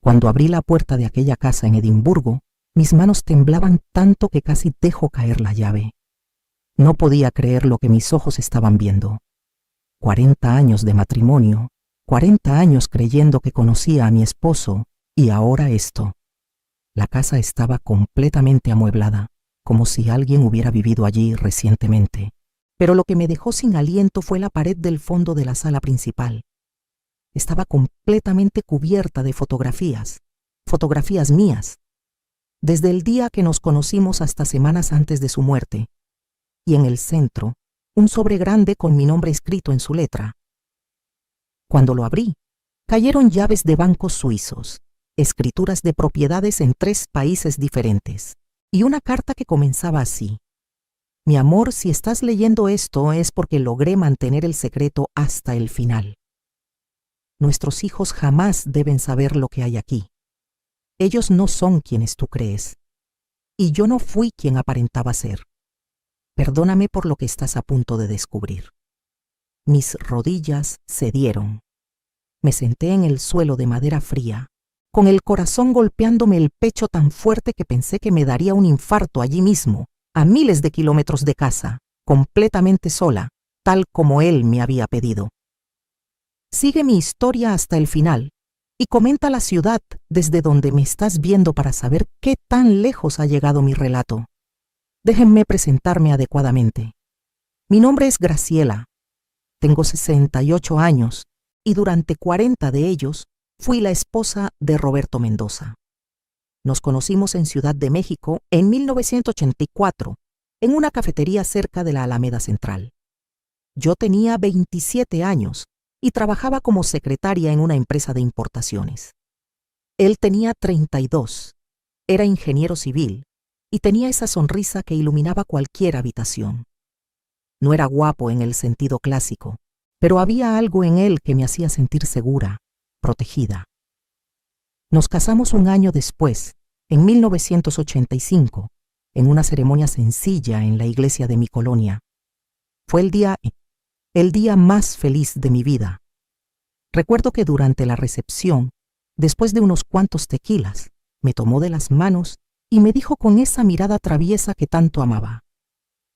Cuando abrí la puerta de aquella casa en Edimburgo, mis manos temblaban tanto que casi dejo caer la llave. No podía creer lo que mis ojos estaban viendo. 40 años de matrimonio, 40 años creyendo que conocía a mi esposo, y ahora esto. La casa estaba completamente amueblada, como si alguien hubiera vivido allí recientemente. Pero lo que me dejó sin aliento fue la pared del fondo de la sala principal. Estaba completamente cubierta de fotografías, fotografías mías, desde el día que nos conocimos hasta semanas antes de su muerte, y en el centro, un sobre grande con mi nombre escrito en su letra. Cuando lo abrí, cayeron llaves de bancos suizos, escrituras de propiedades en 3 países diferentes, y una carta que comenzaba así: Mi amor, si estás leyendo esto es porque logré mantener el secreto hasta el final. Nuestros hijos jamás deben saber lo que hay aquí. Ellos no son quienes tú crees, y yo no fui quien aparentaba ser. Perdóname por lo que estás a punto de descubrir. Mis rodillas cedieron. Me senté en el suelo de madera fría, con el corazón golpeándome el pecho tan fuerte que pensé que me daría un infarto allí mismo, a miles de kilómetros de casa, completamente sola, tal como él me había pedido. Sigue mi historia hasta el final y comenta la ciudad desde donde me estás viendo para saber qué tan lejos ha llegado mi relato. Déjenme presentarme adecuadamente. Mi nombre es Graciela. Tengo 68 años y durante 40 de ellos fui la esposa de Roberto Mendoza. Nos conocimos en Ciudad de México en 1984, en una cafetería cerca de la Alameda Central. Yo tenía 27 años y trabajaba como secretaria en una empresa de importaciones. Él tenía 32, era ingeniero civil y tenía esa sonrisa que iluminaba cualquier habitación. No era guapo en el sentido clásico, pero había algo en él que me hacía sentir segura, protegida. Nos casamos un año después, en 1985, en una ceremonia sencilla en la iglesia de mi colonia. Fue el día más feliz de mi vida. Recuerdo que durante la recepción, después de unos cuantos tequilas, me tomó de las manos y me dijo con esa mirada traviesa que tanto amaba: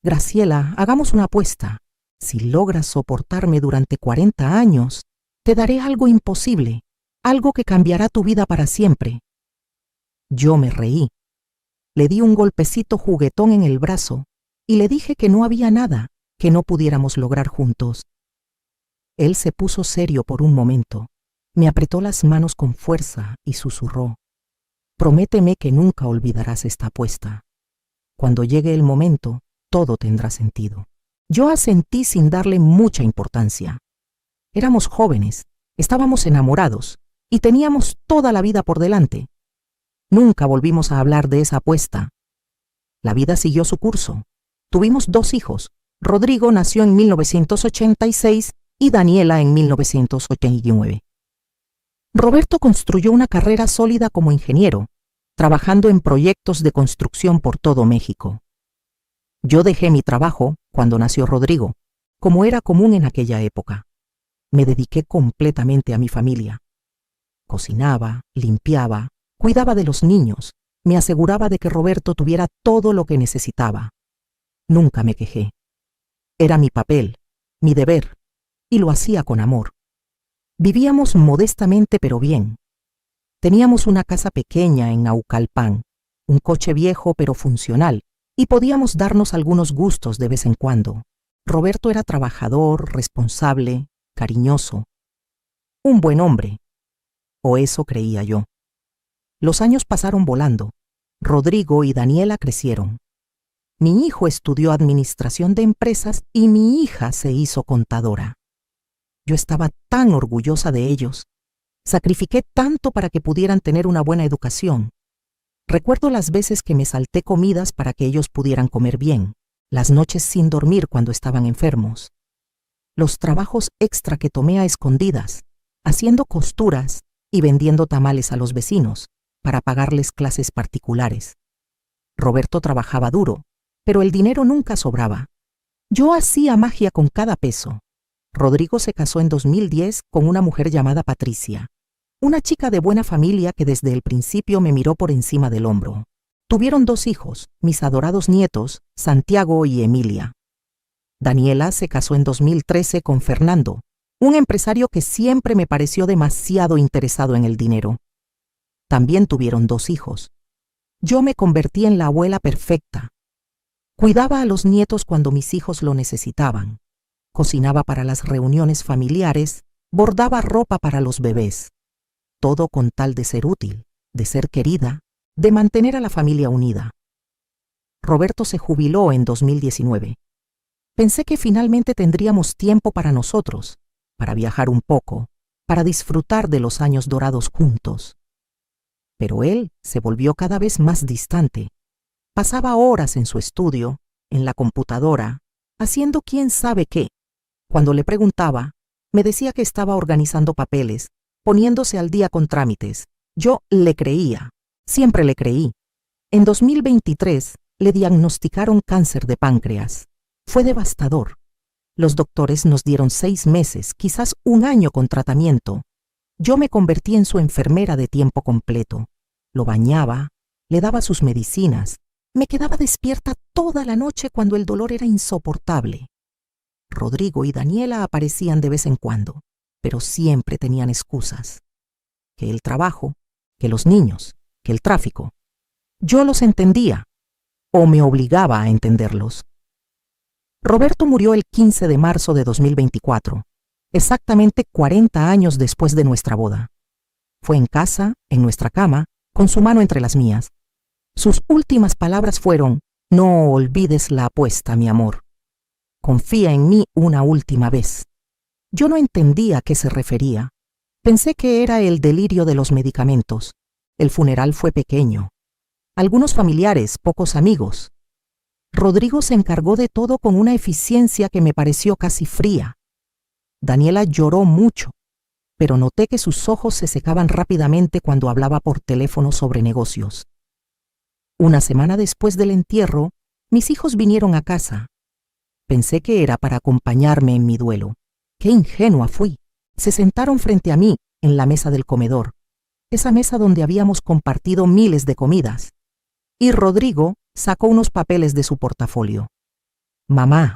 Graciela, hagamos una apuesta. Si logras soportarme durante 40 años, te daré algo imposible, algo que cambiará tu vida para siempre. Yo me reí. Le di un golpecito juguetón en el brazo y le dije que no había nada que no pudiéramos lograr juntos. Él se puso serio por un momento, me apretó las manos con fuerza y susurró: Prométeme que nunca olvidarás esta apuesta. Cuando llegue el momento, todo tendrá sentido. Yo asentí sin darle mucha importancia. Éramos jóvenes, estábamos enamorados y teníamos toda la vida por delante. Nunca volvimos a hablar de esa apuesta. La vida siguió su curso. Tuvimos 2 hijos. Rodrigo nació en 1986 y Daniela en 1989. Roberto construyó una carrera sólida como ingeniero, trabajando en proyectos de construcción por todo México. Yo dejé mi trabajo cuando nació Rodrigo, como era común en aquella época. Me dediqué completamente a mi familia. Cocinaba, limpiaba, cuidaba de los niños, me aseguraba de que Roberto tuviera todo lo que necesitaba. Nunca me quejé. Era mi papel, mi deber, y lo hacía con amor. Vivíamos modestamente pero bien. Teníamos una casa pequeña en Naucalpan, un coche viejo pero funcional, y podíamos darnos algunos gustos de vez en cuando. Roberto era trabajador, responsable, cariñoso. Un buen hombre. O eso creía yo. Los años pasaron volando. Rodrigo y Daniela crecieron. Mi hijo estudió administración de empresas y mi hija se hizo contadora. Yo estaba tan orgullosa de ellos. Sacrifiqué tanto para que pudieran tener una buena educación. Recuerdo las veces que me salté comidas para que ellos pudieran comer bien, las noches sin dormir cuando estaban enfermos, los trabajos extra que tomé a escondidas, haciendo costuras y vendiendo tamales a los vecinos para pagarles clases particulares. Roberto trabajaba duro, pero el dinero nunca sobraba. Yo hacía magia con cada peso. Rodrigo se casó en 2010 con una mujer llamada Patricia. Una chica de buena familia que desde el principio me miró por encima del hombro. Tuvieron 2 hijos, mis adorados nietos, Santiago y Emilia. Daniela se casó en 2013 con Fernando, un empresario que siempre me pareció demasiado interesado en el dinero. También tuvieron 2 hijos. Yo me convertí en la abuela perfecta. Cuidaba a los nietos cuando mis hijos lo necesitaban. Cocinaba para las reuniones familiares, bordaba ropa para los bebés. Todo con tal de ser útil, de ser querida, de mantener a la familia unida. Roberto se jubiló en 2019. Pensé que finalmente tendríamos tiempo para nosotros, para viajar un poco, para disfrutar de los años dorados juntos. Pero él se volvió cada vez más distante. Pasaba horas en su estudio, en la computadora, haciendo quién sabe qué. Cuando le preguntaba, me decía que estaba organizando papeles, poniéndose al día con trámites. Yo le creía, siempre le creí. En 2023 le diagnosticaron cáncer de páncreas. Fue devastador. Los doctores nos dieron 6 meses, quizás 1 año con tratamiento. Yo me convertí en su enfermera de tiempo completo. Lo bañaba, le daba sus medicinas. Me quedaba despierta toda la noche cuando el dolor era insoportable. Rodrigo y Daniela aparecían de vez en cuando, pero siempre tenían excusas. Que el trabajo, que los niños, que el tráfico. Yo los entendía, o me obligaba a entenderlos. Roberto murió el 15 de marzo de 2024, exactamente 40 años después de nuestra boda. Fue en casa, en nuestra cama, con su mano entre las mías. Sus últimas palabras fueron: no olvides la apuesta, mi amor. Confía en mí una última vez. Yo no entendía a qué se refería. Pensé que era el delirio de los medicamentos. El funeral fue pequeño. Algunos familiares, pocos amigos. Rodrigo se encargó de todo con una eficiencia que me pareció casi fría. Daniela lloró mucho, pero noté que sus ojos se secaban rápidamente cuando hablaba por teléfono sobre negocios. Una semana después del entierro, mis hijos vinieron a casa. Pensé que era para acompañarme en mi duelo. ¡Qué ingenua fui! Se sentaron frente a mí, en la mesa del comedor, esa mesa donde habíamos compartido miles de comidas. Y Rodrigo sacó unos papeles de su portafolio. «Mamá»,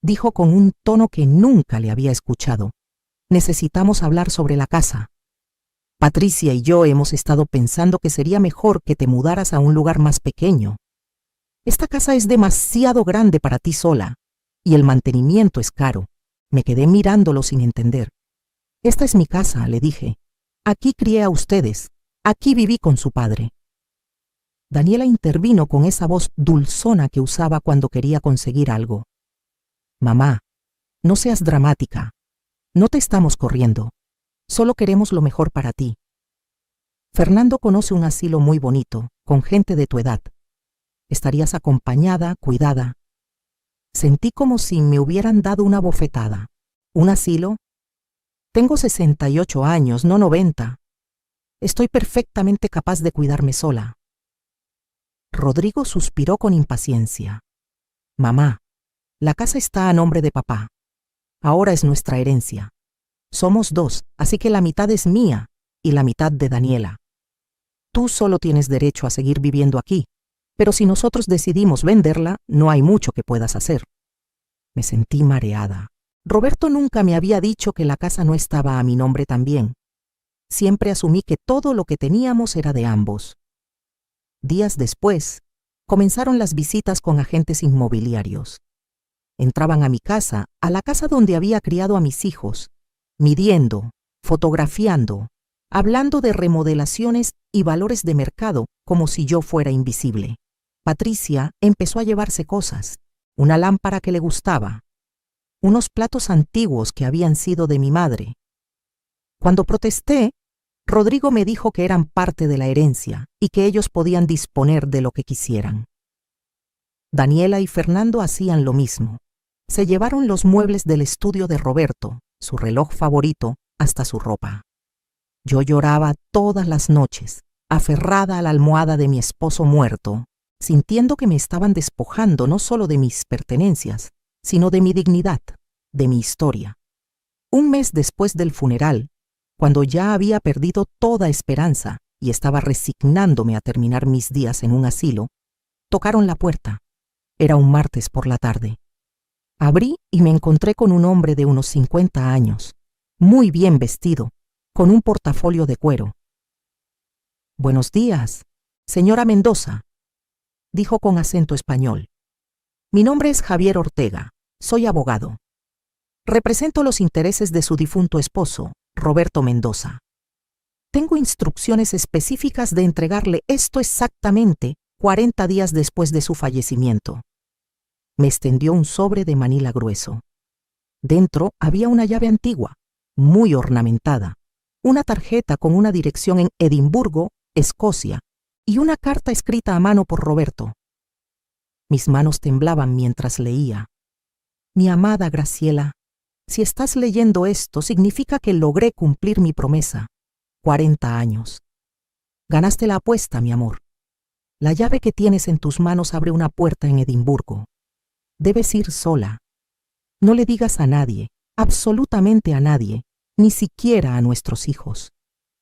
dijo con un tono que nunca le había escuchado, «necesitamos hablar sobre la casa. Patricia y yo hemos estado pensando que sería mejor que te mudaras a un lugar más pequeño. Esta casa es demasiado grande para ti sola, y el mantenimiento es caro». Me quedé mirándolo sin entender. «Esta es mi casa», le dije. «Aquí crié a ustedes, aquí viví con su padre». Daniela intervino con esa voz dulzona que usaba cuando quería conseguir algo. «Mamá, no seas dramática. No te estamos corriendo. Solo queremos lo mejor para ti. Fernando conoce un asilo muy bonito, con gente de tu edad. Estarías acompañada, cuidada». Sentí como si me hubieran dado una bofetada. ¿Un asilo? Tengo 68 años, no 90. Estoy perfectamente capaz de cuidarme sola. Rodrigo suspiró con impaciencia. «Mamá, la casa está a nombre de papá. Ahora es nuestra herencia. Somos 2, así que la mitad es mía y la mitad de Daniela. Tú solo tienes derecho a seguir viviendo aquí, pero si nosotros decidimos venderla, no hay mucho que puedas hacer». Me sentí mareada. Roberto nunca me había dicho que la casa no estaba a mi nombre también. Siempre asumí que todo lo que teníamos era de ambos. Días después, comenzaron las visitas con agentes inmobiliarios. Entraban a mi casa, a la casa donde había criado a mis hijos, midiendo, fotografiando, hablando de remodelaciones y valores de mercado como si yo fuera invisible. Patricia empezó a llevarse cosas, una lámpara que le gustaba, unos platos antiguos que habían sido de mi madre. Cuando protesté, Rodrigo me dijo que eran parte de la herencia y que ellos podían disponer de lo que quisieran. Daniela y Fernando hacían lo mismo. Se llevaron los muebles del estudio de Roberto, su reloj favorito, hasta su ropa. Yo lloraba todas las noches, aferrada a la almohada de mi esposo muerto, sintiendo que me estaban despojando no solo de mis pertenencias, sino de mi dignidad, de mi historia. Un mes después del funeral, Cuando ya había perdido toda esperanza y estaba resignándome a terminar mis días en un asilo, tocaron la puerta. Era un martes por la tarde. Abrí y me encontré con un hombre de unos 50 años, muy bien vestido, con un portafolio de cuero. «Buenos días, señora Mendoza», dijo con acento español. «Mi nombre es Javier Ortega, soy abogado. Represento los intereses de su difunto esposo, Roberto Mendoza. Tengo instrucciones específicas de entregarle esto exactamente 40 días después de su fallecimiento». Me extendió un sobre de manila grueso. Dentro había una llave antigua, muy ornamentada, una tarjeta con una dirección en Edimburgo, Escocia, y una carta escrita a mano por Roberto. Mis manos temblaban mientras leía. «Mi amada Graciela, si estás leyendo esto, significa que logré cumplir mi promesa. 40 años. Ganaste la apuesta, mi amor. La llave que tienes en tus manos abre una puerta en Edimburgo. Debes ir sola. No le digas a nadie, absolutamente a nadie, ni siquiera a nuestros hijos.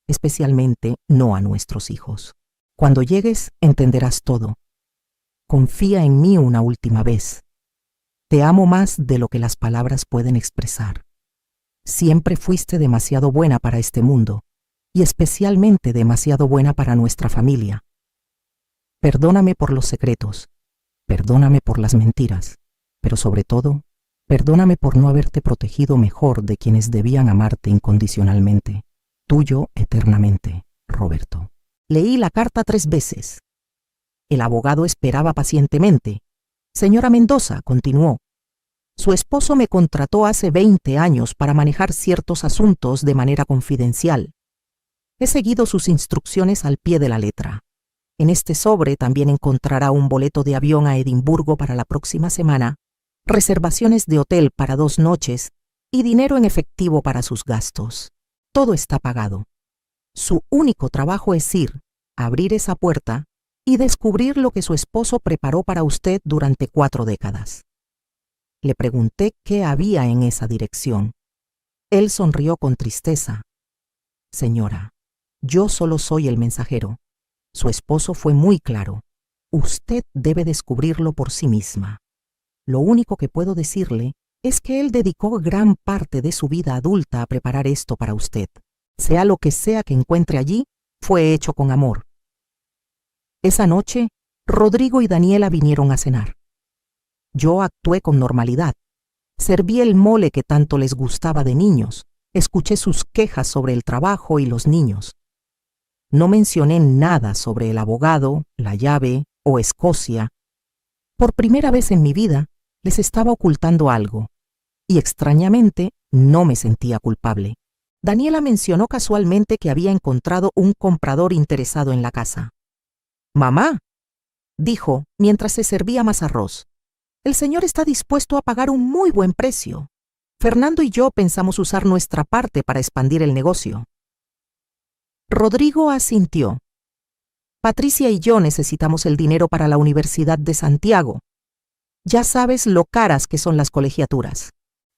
Especialmente no a nuestros hijos. Cuando llegues, entenderás todo. Confía en mí una última vez. Te amo más de lo que las palabras pueden expresar. Siempre fuiste demasiado buena para este mundo, y especialmente demasiado buena para nuestra familia. Perdóname por los secretos, perdóname por las mentiras, pero sobre todo, perdóname por no haberte protegido mejor de quienes debían amarte incondicionalmente. Tuyo eternamente, Roberto». Leí la carta 3 veces. El abogado esperaba pacientemente. «Señora Mendoza», continuó, «su esposo me contrató hace 20 años para manejar ciertos asuntos de manera confidencial. He seguido sus instrucciones al pie de la letra. En este sobre también encontrará un boleto de avión a Edimburgo para la próxima semana, reservaciones de hotel para 2 noches y dinero en efectivo para sus gastos. Todo está pagado. Su único trabajo es ir, abrir esa puerta y descubrir lo que su esposo preparó para usted durante 4 décadas». Le pregunté qué había en esa dirección. Él sonrió con tristeza. «Señora, yo solo soy el mensajero. Su esposo fue muy claro. Usted debe descubrirlo por sí misma. Lo único que puedo decirle es que él dedicó gran parte de su vida adulta a preparar esto para usted. Sea lo que sea que encuentre allí, fue hecho con amor». Esa noche, Rodrigo y Daniela vinieron a cenar. Yo actué con normalidad. Serví el mole que tanto les gustaba de niños. Escuché sus quejas sobre el trabajo y los niños. No mencioné nada sobre el abogado, la llave o Escocia. Por primera vez en mi vida, les estaba ocultando algo. Y extrañamente, no me sentía culpable. Daniela mencionó casualmente que había encontrado un comprador interesado en la casa. «Mamá», dijo mientras se servía más arroz, «el señor está dispuesto a pagar un muy buen precio. Fernando y yo pensamos usar nuestra parte para expandir el negocio». Rodrigo asintió. «Patricia y yo necesitamos el dinero para la Universidad de Santiago. Ya sabes lo caras que son las colegiaturas».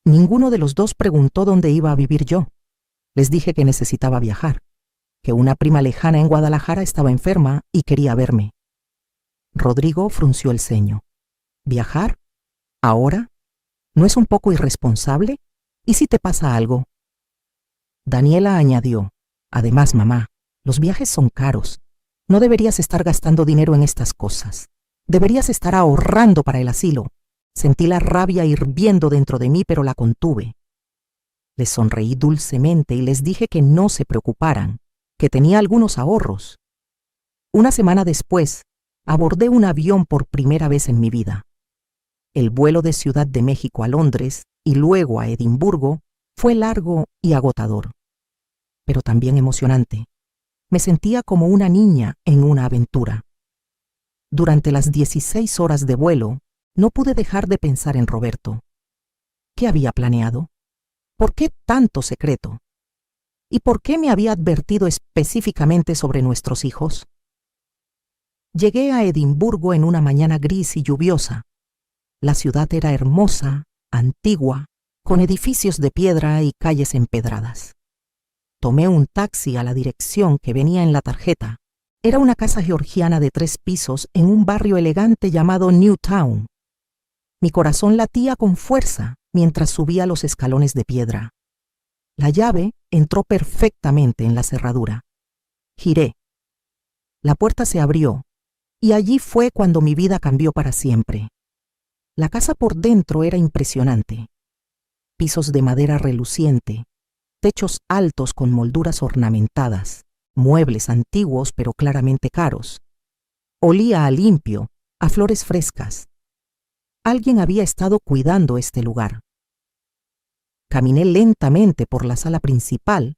Ninguno de los dos preguntó dónde iba a vivir yo. Les dije que necesitaba viajar, que una prima lejana en Guadalajara estaba enferma y quería verme. Rodrigo frunció el ceño. «¿Viajar? ¿Ahora? ¿No es un poco irresponsable? ¿Y si te pasa algo?». Daniela añadió: «Además, mamá, los viajes son caros. No deberías estar gastando dinero en estas cosas. Deberías estar ahorrando para el asilo». Sentí la rabia hirviendo dentro de mí, pero la contuve. Les sonreí dulcemente y les dije que no se preocuparan, que tenía algunos ahorros. Una semana después, abordé un avión por primera vez en mi vida. El vuelo de Ciudad de México a Londres y luego a Edimburgo fue largo y agotador, pero también emocionante. Me sentía como una niña en una aventura. Durante las 16 horas de vuelo, no pude dejar de pensar en Roberto. ¿Qué había planeado? ¿Por qué tanto secreto? ¿Y por qué me había advertido específicamente sobre nuestros hijos? Llegué a Edimburgo en una mañana gris y lluviosa. La ciudad era hermosa, antigua, con edificios de piedra y calles empedradas. Tomé un taxi a la dirección que venía en la tarjeta. Era una casa georgiana de 3 pisos en un barrio elegante llamado Newtown. Mi corazón latía con fuerza mientras subía los escalones de piedra. La llave entró perfectamente en la cerradura. Giré. La puerta se abrió y allí fue cuando mi vida cambió para siempre. La casa por dentro era impresionante. Pisos de madera reluciente, techos altos con molduras ornamentadas, muebles antiguos pero claramente caros. Olía a limpio, a flores frescas. Alguien había estado cuidando este lugar. Caminé lentamente por la sala principal,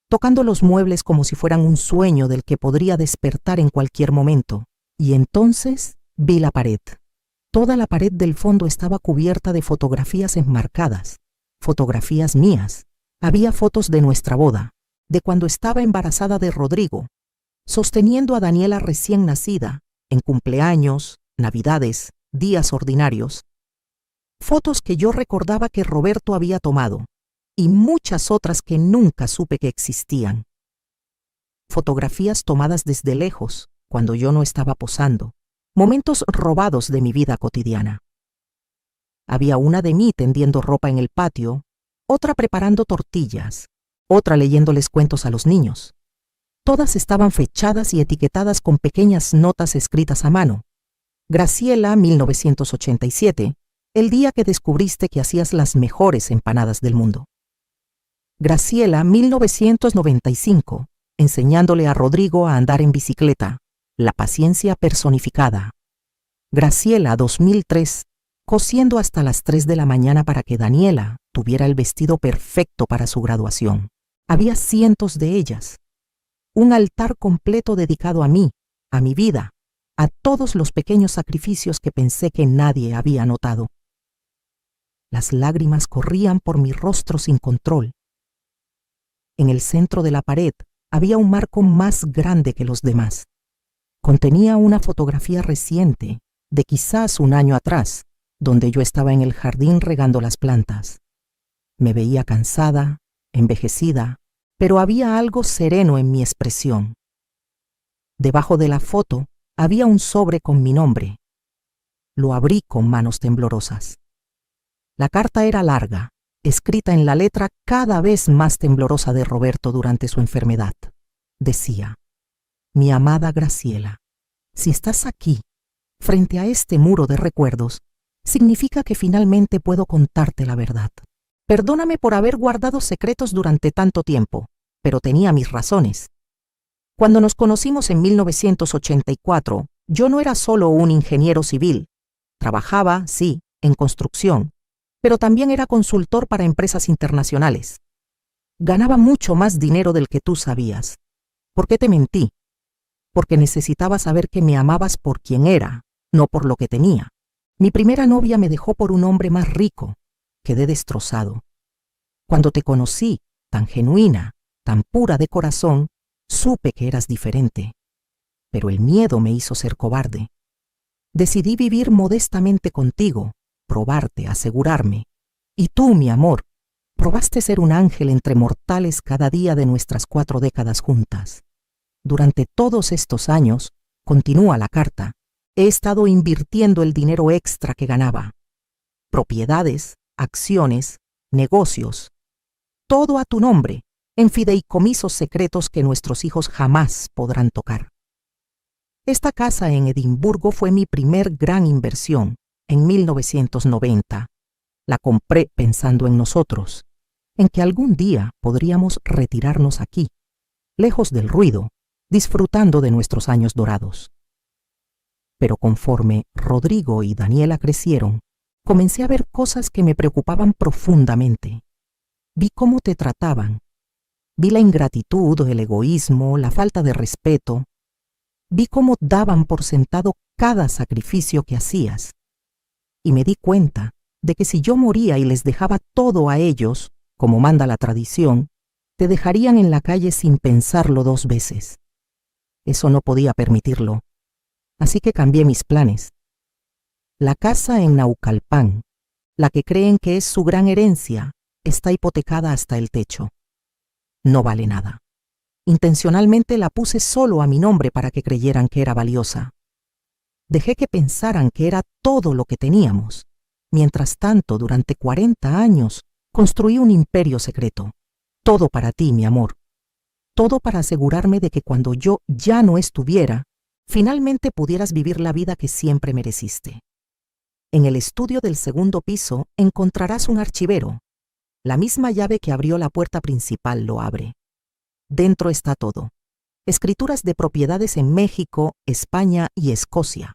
tocando los muebles como si fueran un sueño del que podría despertar en cualquier momento. Y entonces vi la pared. Toda la pared del fondo estaba cubierta de fotografías enmarcadas, fotografías mías. Había fotos de nuestra boda, de cuando estaba embarazada de Rodrigo, sosteniendo a Daniela recién nacida, en cumpleaños, navidades, días ordinarios. Fotos que yo recordaba que Roberto había tomado, y muchas otras que nunca supe que existían. Fotografías tomadas desde lejos, cuando yo no estaba posando. Momentos robados de mi vida cotidiana. Había una de mí tendiendo ropa en el patio, otra preparando tortillas, otra leyéndoles cuentos a los niños. Todas estaban fechadas y etiquetadas con pequeñas notas escritas a mano. Graciela, 1987, el día que descubriste que hacías las mejores empanadas del mundo. Graciela, 1995, enseñándole a Rodrigo a andar en bicicleta, la paciencia personificada. Graciela, 2003, cosiendo hasta las 3 de la mañana para que Daniela tuviera el vestido perfecto para su graduación. Había cientos de ellas. Un altar completo dedicado a mí, a mi vida, a todos los pequeños sacrificios que pensé que nadie había notado. Las lágrimas corrían por mi rostro sin control. En el centro de la pared había un marco más grande que los demás. Contenía una fotografía reciente, de quizás un año atrás, donde yo estaba en el jardín regando las plantas. Me veía cansada, envejecida, pero había algo sereno en mi expresión. Debajo de la foto había un sobre con mi nombre. Lo abrí con manos temblorosas. La carta era larga, escrita en la letra cada vez más temblorosa de Roberto durante su enfermedad. Decía: mi amada Graciela, si estás aquí, frente a este muro de recuerdos, significa que finalmente puedo contarte la verdad. Perdóname por haber guardado secretos durante tanto tiempo, pero tenía mis razones. Cuando nos conocimos en 1984, yo no era solo un ingeniero civil. Trabajaba, sí, en construcción, pero también era consultor para empresas internacionales. Ganaba mucho más dinero del que tú sabías. ¿Por qué te mentí? Porque necesitaba saber que me amabas por quien era, no por lo que tenía. Mi primera novia me dejó por un hombre más rico. Quedé destrozado. Cuando te conocí, tan genuina, tan pura de corazón, supe que eras diferente. Pero el miedo me hizo ser cobarde. Decidí vivir modestamente contigo, probarte, asegurarme. Y tú, mi amor, probaste ser un ángel entre mortales cada día de nuestras 4 décadas juntas. Durante todos estos años, continúa la carta, he estado invirtiendo el dinero extra que ganaba. Propiedades, acciones, negocios, todo a tu nombre, en fideicomisos secretos que nuestros hijos jamás podrán tocar. Esta casa en Edimburgo fue mi primer gran inversión, en 1990. La compré pensando en nosotros, en que algún día podríamos retirarnos aquí, lejos del ruido, disfrutando de nuestros años dorados. Pero conforme Rodrigo y Daniela crecieron, comencé a ver cosas que me preocupaban profundamente. Vi cómo te trataban. Vi la ingratitud, el egoísmo, la falta de respeto. Vi cómo daban por sentado cada sacrificio que hacías. Y me di cuenta de que si yo moría y les dejaba todo a ellos, como manda la tradición, te dejarían en la calle sin pensarlo 2 veces. Eso no podía permitirlo. Así que cambié mis planes. La casa en Naucalpan, la que creen que es su gran herencia, está hipotecada hasta el techo. No vale nada. Intencionalmente la puse solo a mi nombre para que creyeran que era valiosa. Dejé que pensaran que era todo lo que teníamos. Mientras tanto, durante 40 años, construí un imperio secreto. Todo para ti, mi amor. Todo para asegurarme de que cuando yo ya no estuviera, finalmente pudieras vivir la vida que siempre mereciste. En el estudio del segundo piso encontrarás un archivero. La misma llave que abrió la puerta principal lo abre. Dentro está todo. Escrituras de propiedades en México, España y Escocia.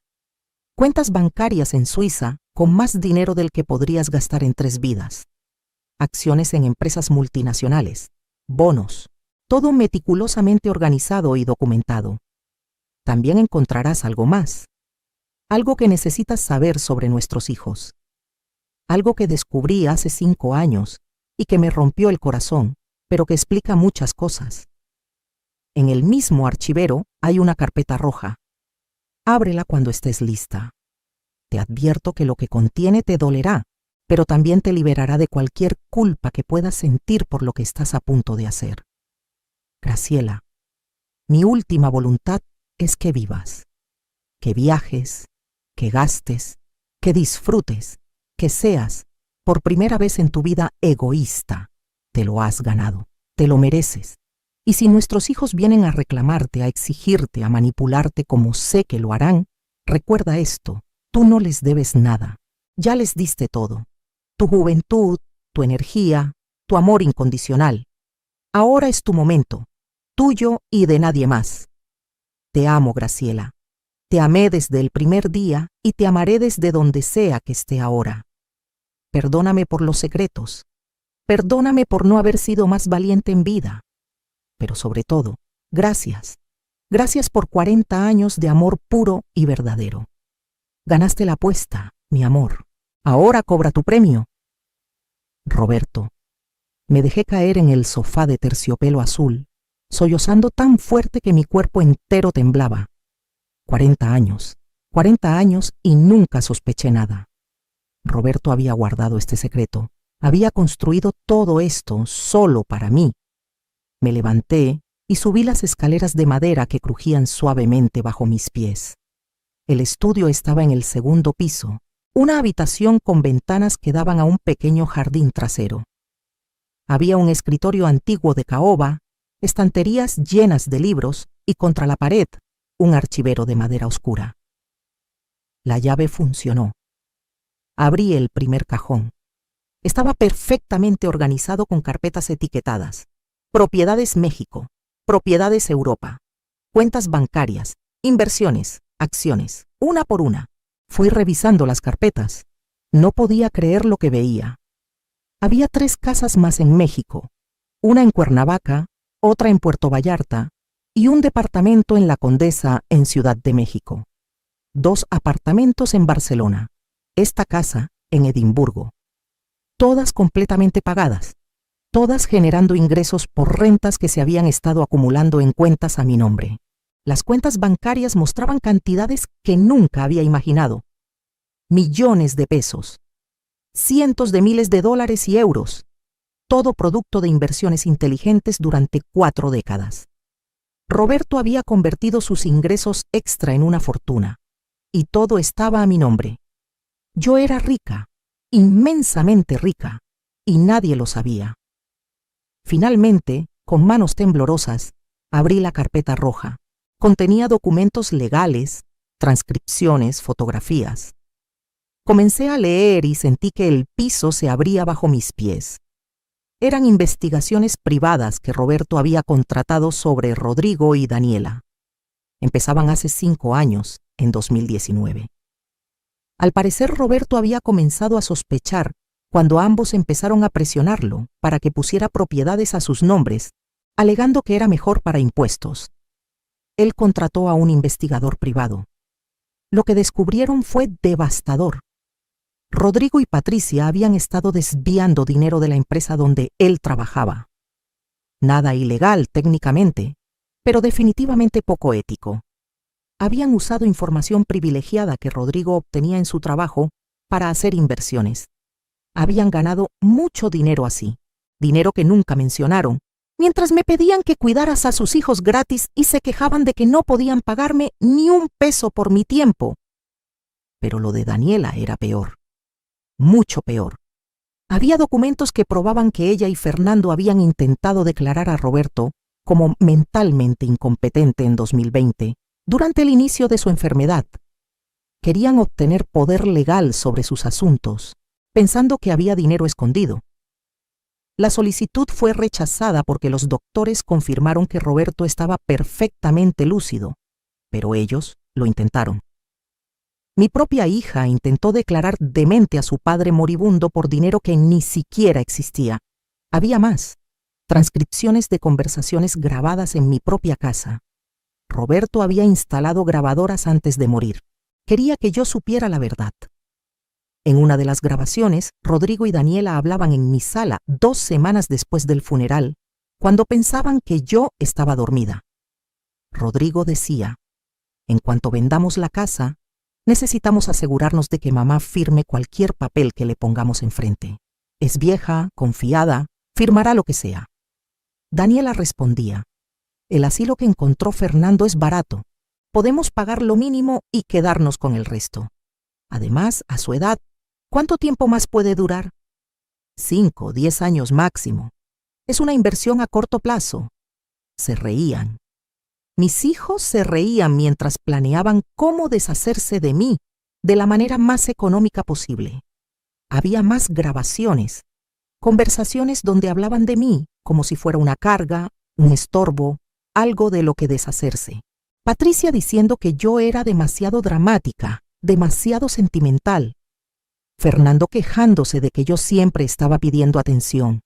Cuentas bancarias en Suiza con más dinero del que podrías gastar en 3 vidas. Acciones en empresas multinacionales. Bonos. Todo meticulosamente organizado y documentado. También encontrarás algo más. Algo que necesitas saber sobre nuestros hijos. Algo que descubrí hace 5 años y que me rompió el corazón, pero que explica muchas cosas. En el mismo archivero hay una carpeta roja. Ábrela cuando estés lista. Te advierto que lo que contiene te dolerá, pero también te liberará de cualquier culpa que puedas sentir por lo que estás a punto de hacer. Graciela, mi última voluntad es que vivas, que viajes, que gastes, que disfrutes, que seas, por primera vez en tu vida, egoísta. Te lo has ganado, te lo mereces. Y si nuestros hijos vienen a reclamarte, a exigirte, a manipularte como sé que lo harán, recuerda esto, tú no les debes nada. Ya les diste todo. Tu juventud, tu energía, tu amor incondicional. Ahora es tu momento, tuyo y de nadie más. Te amo, Graciela. Te amé desde el primer día y te amaré desde donde sea que esté ahora. Perdóname por los secretos. Perdóname por no haber sido más valiente en vida. Pero sobre todo, gracias. Gracias por 40 años de amor puro y verdadero. Ganaste la apuesta, mi amor. Ahora cobra tu premio. Roberto. Me dejé caer en el sofá de terciopelo azul, sollozando tan fuerte que mi cuerpo entero temblaba. 40 años y nunca sospeché nada. Roberto había guardado este secreto, había construido todo esto solo para mí. Me levanté y subí las escaleras de madera que crujían suavemente bajo mis pies. El estudio estaba en el segundo piso, una habitación con ventanas que daban a un pequeño jardín trasero. Había un escritorio antiguo de caoba, estanterías llenas de libros y contra la pared un archivero de madera oscura. La llave funcionó. Abrí el primer cajón. Estaba perfectamente organizado con carpetas etiquetadas. Propiedades México, propiedades Europa, cuentas bancarias, inversiones, acciones, una por una. Fui revisando las carpetas. No podía creer lo que veía. Había 3 casas más en México, una en Cuernavaca, otra en Puerto Vallarta y un departamento en La Condesa, en Ciudad de México. 2 apartamentos en Barcelona, esta casa en Edimburgo. Todas completamente pagadas, todas generando ingresos por rentas que se habían estado acumulando en cuentas a mi nombre. Las cuentas bancarias mostraban cantidades que nunca había imaginado. Millones de pesos, cientos de miles de dólares y euros, todo producto de inversiones inteligentes durante 4 décadas. Roberto había convertido sus ingresos extra en una fortuna, y todo estaba a mi nombre. Yo era rica, inmensamente rica, y nadie lo sabía. Finalmente, con manos temblorosas, abrí la carpeta roja. Contenía documentos legales, transcripciones, fotografías. Comencé a leer y sentí que el piso se abría bajo mis pies. Eran investigaciones privadas que Roberto había contratado sobre Rodrigo y Daniela. Empezaban hace 5 años, en 2019. Al parecer, Roberto había comenzado a sospechar cuando ambos empezaron a presionarlo para que pusiera propiedades a sus nombres, alegando que era mejor para impuestos. Él contrató a un investigador privado. Lo que descubrieron fue devastador. Rodrigo y Patricia habían estado desviando dinero de la empresa donde él trabajaba. Nada ilegal técnicamente, pero definitivamente poco ético. Habían usado información privilegiada que Rodrigo obtenía en su trabajo para hacer inversiones. Habían ganado mucho dinero así, dinero que nunca mencionaron, mientras me pedían que cuidaras a sus hijos gratis y se quejaban de que no podían pagarme ni un peso por mi tiempo. Pero lo de Daniela era peor, mucho peor. Había documentos que probaban que ella y Fernando habían intentado declarar a Roberto como mentalmente incompetente en 2020, durante el inicio de su enfermedad. Querían obtener poder legal sobre sus asuntos, pensando que había dinero escondido. La solicitud fue rechazada porque los doctores confirmaron que Roberto estaba perfectamente lúcido, pero ellos lo intentaron. Mi propia hija intentó declarar demente a su padre moribundo por dinero que ni siquiera existía. Había más, transcripciones de conversaciones grabadas en mi propia casa. Roberto había instalado grabadoras antes de morir. Quería que yo supiera la verdad. En una de las grabaciones, Rodrigo y Daniela hablaban en mi sala 2 semanas después del funeral, cuando pensaban que yo estaba dormida. Rodrigo decía: en cuanto vendamos la casa, necesitamos asegurarnos de que mamá firme cualquier papel que le pongamos enfrente. Es vieja, confiada, firmará lo que sea. Daniela respondía: el asilo que encontró Fernando es barato. Podemos pagar lo mínimo y quedarnos con el resto. Además, a su edad, ¿cuánto tiempo más puede durar? 5, 10 años máximo. Es una inversión a corto plazo. Se reían. Mis hijos se reían mientras planeaban cómo deshacerse de mí de la manera más económica posible. Había más grabaciones, conversaciones donde hablaban de mí como si fuera una carga, un estorbo, algo de lo que deshacerse. Patricia diciendo que yo era demasiado dramática, demasiado sentimental. Fernando quejándose de que yo siempre estaba pidiendo atención.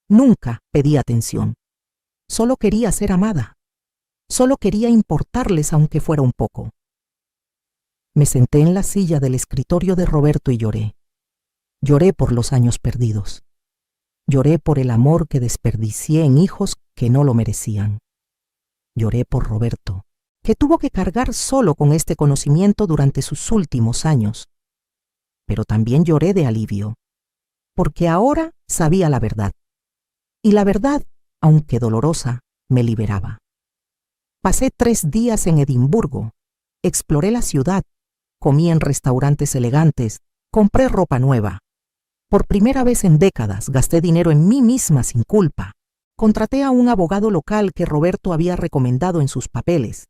Nunca pedí atención. Solo quería ser amada. Solo quería importarles aunque fuera un poco. Me senté en la silla del escritorio de Roberto y lloré. Lloré por los años perdidos. Lloré por el amor que desperdicié en hijos que no lo merecían. Lloré por Roberto, que tuvo que cargar solo con este conocimiento durante sus últimos años. Pero también lloré de alivio, porque ahora sabía la verdad. Y la verdad, aunque dolorosa, me liberaba. Pasé 3 días en Edimburgo, exploré la ciudad, comí en restaurantes elegantes, compré ropa nueva. Por primera vez en décadas gasté dinero en mí misma sin culpa. Contraté a un abogado local que Roberto había recomendado en sus papeles.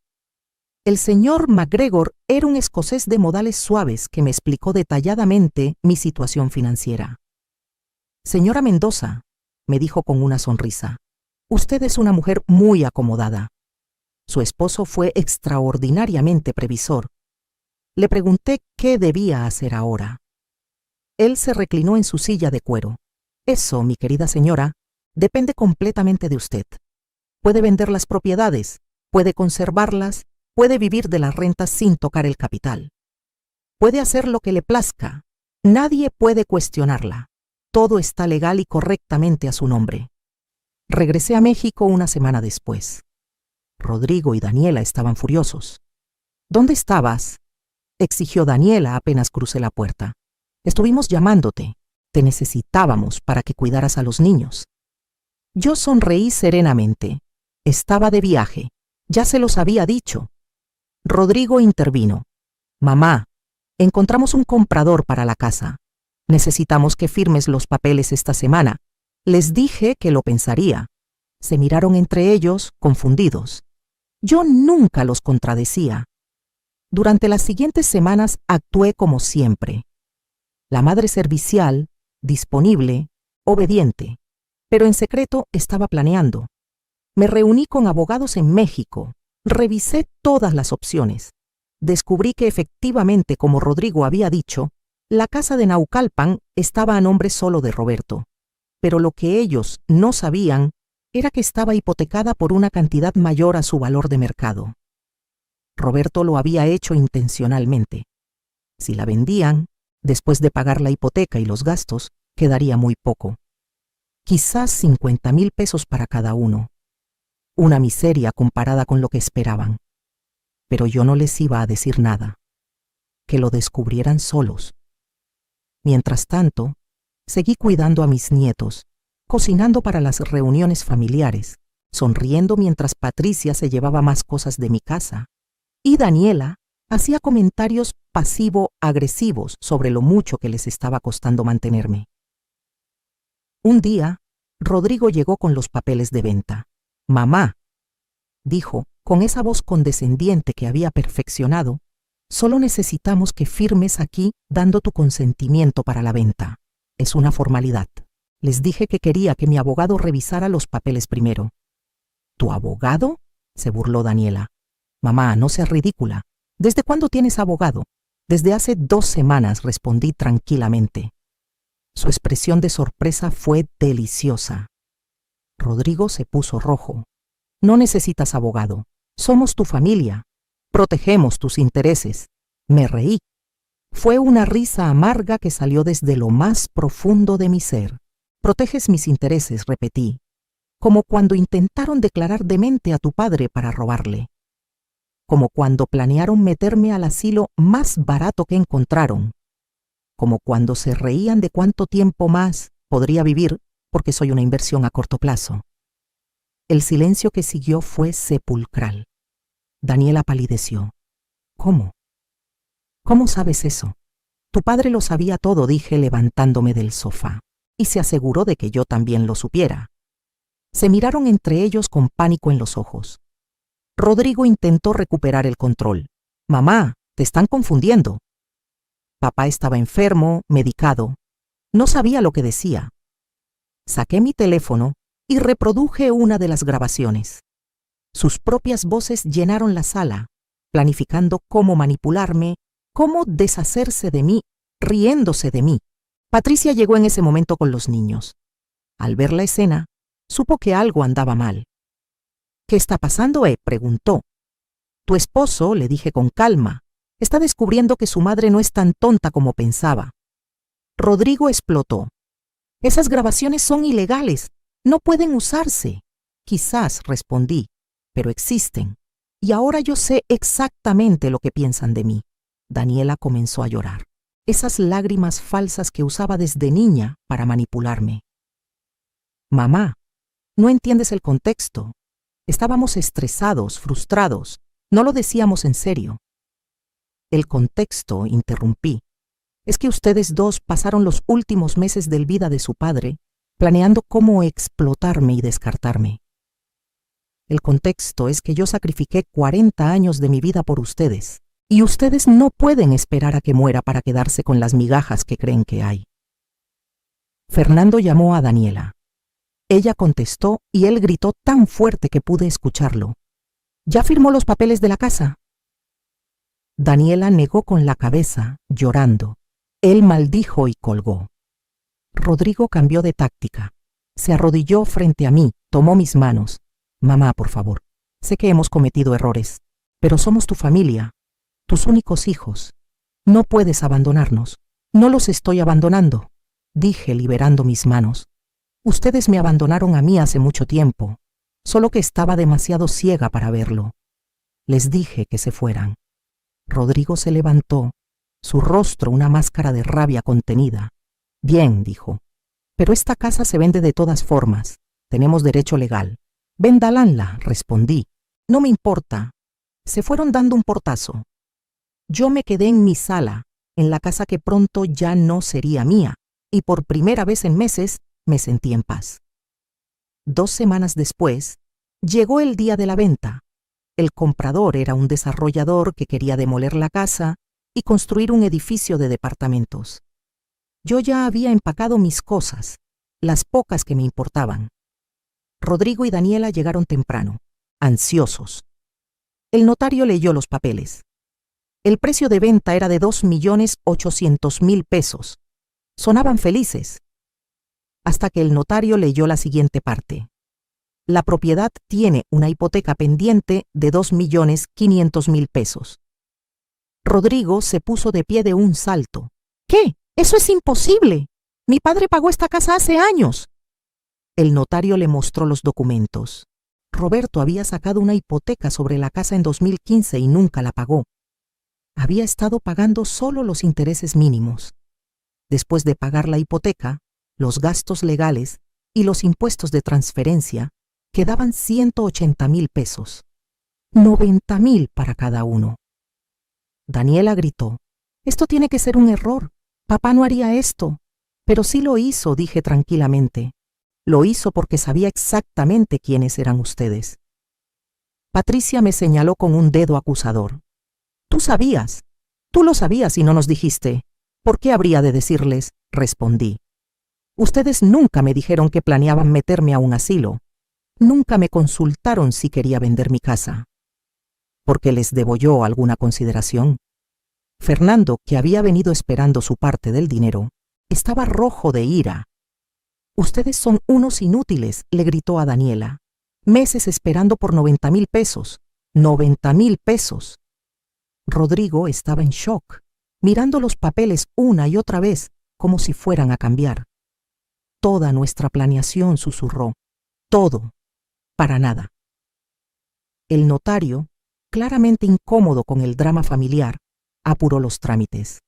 El señor MacGregor era un escocés de modales suaves que me explicó detalladamente mi situación financiera. Señora Mendoza, me dijo con una sonrisa, usted es una mujer muy acomodada. Su esposo fue extraordinariamente previsor. Le pregunté qué debía hacer ahora. Él se reclinó en su silla de cuero. Eso, mi querida señora, depende completamente de usted. Puede vender las propiedades, puede conservarlas, puede vivir de las rentas sin tocar el capital. Puede hacer lo que le plazca. Nadie puede cuestionarla. Todo está legal y correctamente a su nombre. Regresé a México una semana después. Rodrigo y Daniela estaban furiosos. ¿Dónde estabas?, exigió Daniela apenas crucé la puerta. Estuvimos llamándote. Te necesitábamos para que cuidaras a los niños. Yo sonreí serenamente. Estaba de viaje. Ya se los había dicho. Rodrigo intervino. Mamá, encontramos un comprador para la casa. Necesitamos que firmes los papeles esta semana. Les dije que lo pensaría. Se miraron entre ellos, confundidos. Yo nunca los contradecía. Durante las siguientes semanas actué como siempre. La madre servicial, disponible, obediente, pero en secreto estaba planeando. Me reuní con abogados en México, revisé todas las opciones. Descubrí que efectivamente, como Rodrigo había dicho, la casa de Naucalpan estaba a nombre solo de Roberto. Pero lo que ellos no sabían era que estaba hipotecada por una cantidad mayor a su valor de mercado. Roberto lo había hecho intencionalmente. Si la vendían, después de pagar la hipoteca y los gastos, quedaría muy poco. Quizás 50,000 pesos para cada uno. Una miseria comparada con lo que esperaban. Pero yo no les iba a decir nada. Que lo descubrieran solos. Mientras tanto, seguí cuidando a mis nietos, cocinando para las reuniones familiares, sonriendo mientras Patricia se llevaba más cosas de mi casa, y Daniela hacía comentarios pasivo-agresivos sobre lo mucho que les estaba costando mantenerme. Un día, Rodrigo llegó con los papeles de venta. «Mamá», dijo, con esa voz condescendiente que había perfeccionado, «solo necesitamos que firmes aquí dando tu consentimiento para la venta. Es una formalidad. Les dije que quería que mi abogado revisara los papeles primero». «¿Tu abogado?», se burló Daniela. «Mamá, no seas ridícula. ¿Desde cuándo tienes abogado?» «Desde hace 2 semanas», respondí tranquilamente. Su expresión de sorpresa fue deliciosa. Rodrigo se puso rojo. «No necesitas abogado. Somos tu familia. Protegemos tus intereses». Me reí. Fue una risa amarga que salió desde lo más profundo de mi ser. «Proteges mis intereses», repetí, como cuando intentaron declarar demente a tu padre para robarle. Como cuando planearon meterme al asilo más barato que encontraron. Como cuando se reían de cuánto tiempo más podría vivir porque soy una inversión a corto plazo. El silencio que siguió fue sepulcral. Daniela palideció. «¿Cómo? ¿Cómo sabes eso?» «Tu padre lo sabía todo», dije levantándome del sofá, y se aseguró de que yo también lo supiera. Se miraron entre ellos con pánico en los ojos. Rodrigo intentó recuperar el control. «Mamá, te están confundiendo». Papá estaba enfermo, medicado. No sabía lo que decía. Saqué mi teléfono y reproduje una de las grabaciones. Sus propias voces llenaron la sala, planificando cómo manipularme, cómo deshacerse de mí, riéndose de mí. Patricia llegó en ese momento con los niños. Al ver la escena, supo que algo andaba mal. «¿Qué está pasando, preguntó. «Tu esposo», le dije con calma, «está descubriendo que su madre no es tan tonta como pensaba». Rodrigo explotó. «Esas grabaciones son ilegales. No pueden usarse». «Quizás», respondí, «pero existen. Y ahora yo sé exactamente lo que piensan de mí». Daniela comenzó a llorar. Esas lágrimas falsas que usaba desde niña para manipularme. «Mamá, no entiendes el contexto. Estábamos estresados, frustrados. No lo decíamos en serio». «El contexto», interrumpí, «es que ustedes dos pasaron los últimos meses de vida de su padre planeando cómo explotarme y descartarme. El contexto es que yo sacrifiqué 40 años de mi vida por ustedes, y ustedes no pueden esperar a que muera para quedarse con las migajas que creen que hay». Fernando llamó a Daniela. Ella contestó y él gritó tan fuerte que pude escucharlo. «¿Ya firmó los papeles de la casa?» Daniela negó con la cabeza, llorando. Él maldijo y colgó. Rodrigo cambió de táctica. Se arrodilló frente a mí, tomó mis manos. «Mamá, por favor, sé que hemos cometido errores, pero somos tu familia, tus únicos hijos. No puedes abandonarnos». «No los estoy abandonando», dije liberando mis manos. «Ustedes me abandonaron a mí hace mucho tiempo, solo que estaba demasiado ciega para verlo. Les dije que se fueran». Rodrigo se levantó, su rostro una máscara de rabia contenida. «Bien», dijo, «pero esta casa se vende de todas formas. Tenemos derecho legal». «Véndalanla», respondí. «No me importa». Se fueron dando un portazo. Yo me quedé en mi sala, en la casa que pronto ya no sería mía, y por primera vez en meses me sentí en paz. 2 semanas después, llegó el día de la venta. El comprador era un desarrollador que quería demoler la casa y construir un edificio de departamentos. Yo ya había empacado mis cosas, las pocas que me importaban. Rodrigo y Daniela llegaron temprano, ansiosos. El notario leyó los papeles. El precio de venta era de 2.800.000 pesos. Sonaban felices. Hasta que el notario leyó la siguiente parte. La propiedad tiene una hipoteca pendiente de 2.500.000 pesos. Rodrigo se puso de pie de un salto. «¿Qué? ¡Eso es imposible! Mi padre pagó esta casa hace años». El notario le mostró los documentos. Roberto había sacado una hipoteca sobre la casa en 2015 y nunca la pagó. Había estado pagando solo los intereses mínimos. Después de pagar la hipoteca, los gastos legales, y los impuestos de transferencia quedaban 180,000 pesos. 90,000 para cada uno. Daniela gritó: «Esto tiene que ser un error. Papá no haría esto». «Pero sí lo hizo», dije tranquilamente. «Lo hizo porque sabía exactamente quiénes eran ustedes». Patricia me señaló con un dedo acusador. «Tú sabías. Tú lo sabías y no nos dijiste». «¿Por qué habría de decirles?», respondí. «Ustedes nunca me dijeron que planeaban meterme a un asilo. Nunca me consultaron si quería vender mi casa». ¿Por qué les debo yo alguna consideración? Fernando, que había venido esperando su parte del dinero, estaba rojo de ira. «Ustedes son unos inútiles», le gritó a Daniela. «Meses esperando por 90,000 pesos. 90,000 pesos». Rodrigo estaba en shock, mirando los papeles una y otra vez, como si fueran a cambiar. «Toda nuestra planeación», susurró. «Todo. Para nada». El notario, claramente incómodo con el drama familiar, apuró los trámites.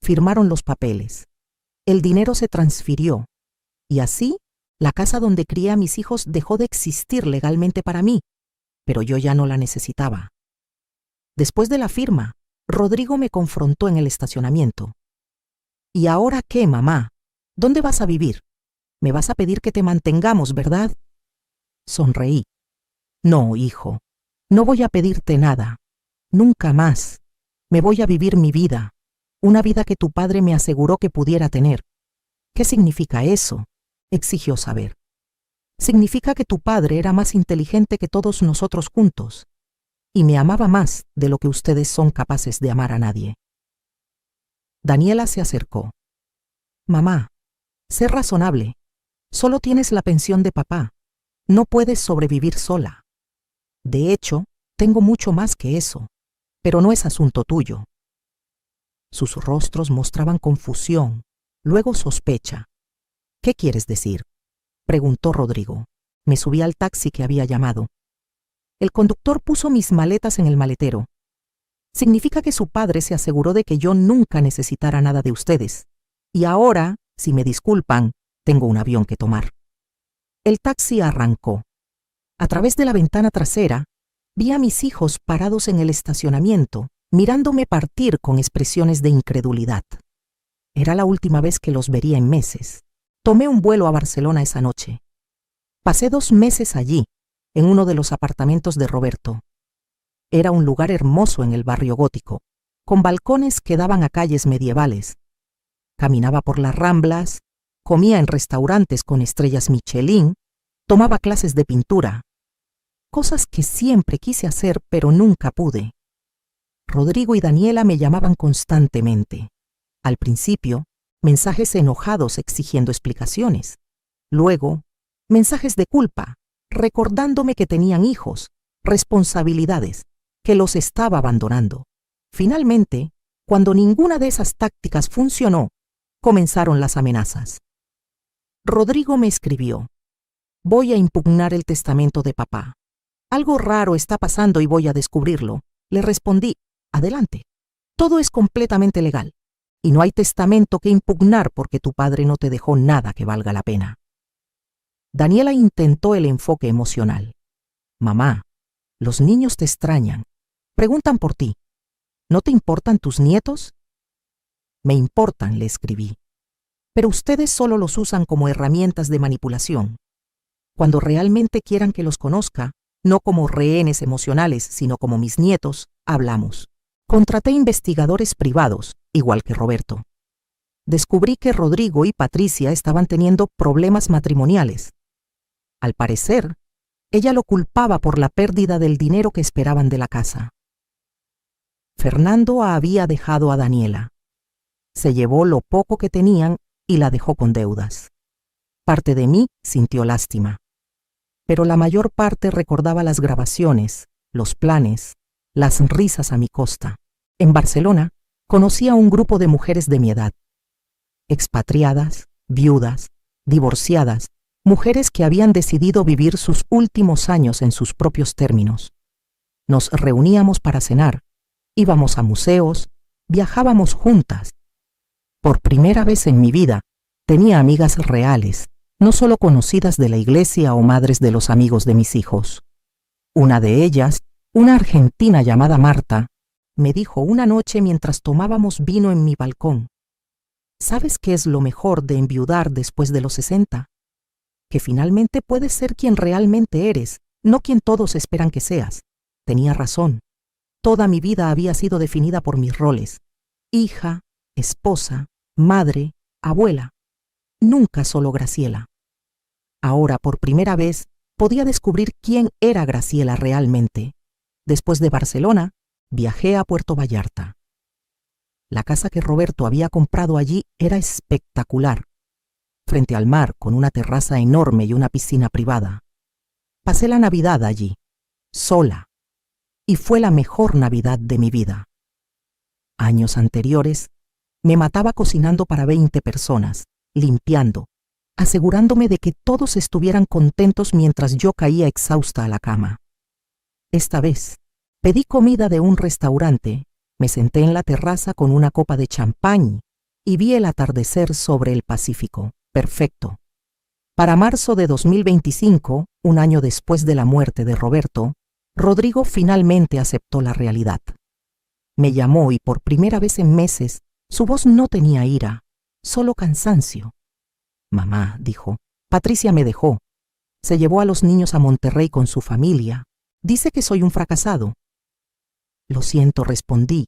Firmaron los papeles. El dinero se transfirió. Y así, la casa donde crié a mis hijos dejó de existir legalmente para mí, pero yo ya no la necesitaba. Después de la firma, Rodrigo me confrontó en el estacionamiento. «¿Y ahora qué, mamá? ¿Dónde vas a vivir? Me vas a pedir que te mantengamos, ¿verdad?». Sonreí. «No, hijo. No voy a pedirte nada. Nunca más. Me voy a vivir mi vida. Una vida que tu padre me aseguró que pudiera tener». «¿Qué significa eso?», exigió saber. «Significa que tu padre era más inteligente que todos nosotros juntos y me amaba más de lo que ustedes son capaces de amar a nadie». Daniela se acercó. «Mamá, sé razonable. Solo tienes la pensión de papá. No puedes sobrevivir sola. De hecho, tengo mucho más que eso, pero no es asunto tuyo». Sus rostros mostraban confusión, luego sospecha. «¿Qué quieres decir?», preguntó Rodrigo. Me subí al taxi que había llamado. El conductor puso mis maletas en el maletero. «Significa que su padre se aseguró de que yo nunca necesitara nada de ustedes. Y ahora, si me disculpan, tengo un avión que tomar». El taxi arrancó. A través de la ventana trasera, vi a mis hijos parados en el estacionamiento, mirándome partir con expresiones de incredulidad. Era la última vez que los vería en meses. Tomé un vuelo a Barcelona esa noche. Pasé 2 meses allí, en uno de los apartamentos de Roberto. Era un lugar hermoso en el barrio gótico, con balcones que daban a calles medievales. Caminaba por las Ramblas, comía en restaurantes con estrellas Michelin, tomaba clases de pintura. Cosas que siempre quise hacer, pero nunca pude. Rodrigo y Daniela me llamaban constantemente. Al principio, mensajes enojados exigiendo explicaciones. Luego, mensajes de culpa, recordándome que tenían hijos, responsabilidades, que los estaba abandonando. Finalmente, cuando ninguna de esas tácticas funcionó, comenzaron las amenazas. Rodrigo me escribió: «Voy a impugnar el testamento de papá. Algo raro está pasando y voy a descubrirlo». Le respondí: «Adelante. Todo es completamente legal. Y no hay testamento que impugnar porque tu padre no te dejó nada que valga la pena». Daniela intentó el enfoque emocional. «Mamá, los niños te extrañan. Preguntan por ti. ¿No te importan tus nietos?». «Me importan», le escribí. «Pero ustedes solo los usan como herramientas de manipulación. Cuando realmente quieran que los conozca, no como rehenes emocionales, sino como mis nietos, hablamos». Contraté investigadores privados, igual que Roberto. Descubrí que Rodrigo y Patricia estaban teniendo problemas matrimoniales. Al parecer, ella lo culpaba por la pérdida del dinero que esperaban de la casa. Fernando había dejado a Daniela. Se llevó lo poco que tenían y la dejó con deudas. Parte de mí sintió lástima, pero la mayor parte recordaba las grabaciones, los planes, las risas a mi costa. En Barcelona, conocí a un grupo de mujeres de mi edad. Expatriadas, viudas, divorciadas, mujeres que habían decidido vivir sus últimos años en sus propios términos. Nos reuníamos para cenar, íbamos a museos, viajábamos juntas. Por primera vez en mi vida, tenía amigas reales, no solo conocidas de la iglesia o madres de los amigos de mis hijos. Una de ellas, una argentina llamada Marta, me dijo una noche mientras tomábamos vino en mi balcón: ¿sabes qué es lo mejor de enviudar después de los 60? Que finalmente puedes ser quien realmente eres, no quien todos esperan que seas. Tenía razón. Toda mi vida había sido definida por mis roles: hija, esposa, madre, abuela. Nunca solo Graciela. Ahora, por primera vez, podía descubrir quién era Graciela realmente. Después de Barcelona, viajé a Puerto Vallarta. La casa que Roberto había comprado allí era espectacular, frente al mar, con una terraza enorme y una piscina privada. Pasé la Navidad allí, sola, y fue la mejor Navidad de mi vida. Años anteriores, me mataba cocinando para 20 personas, limpiando, asegurándome de que todos estuvieran contentos mientras yo caía exhausta a la cama. Esta vez, pedí comida de un restaurante, me senté en la terraza con una copa de champán y vi el atardecer sobre el Pacífico. Perfecto. Para marzo de 2025, un año después de la muerte de Roberto, Rodrigo finalmente aceptó la realidad. Me llamó y por primera vez en meses, su voz no tenía ira, solo cansancio. Mamá, dijo, Patricia me dejó. Se llevó a los niños a Monterrey con su familia. Dice que soy un fracasado. Lo siento, respondí,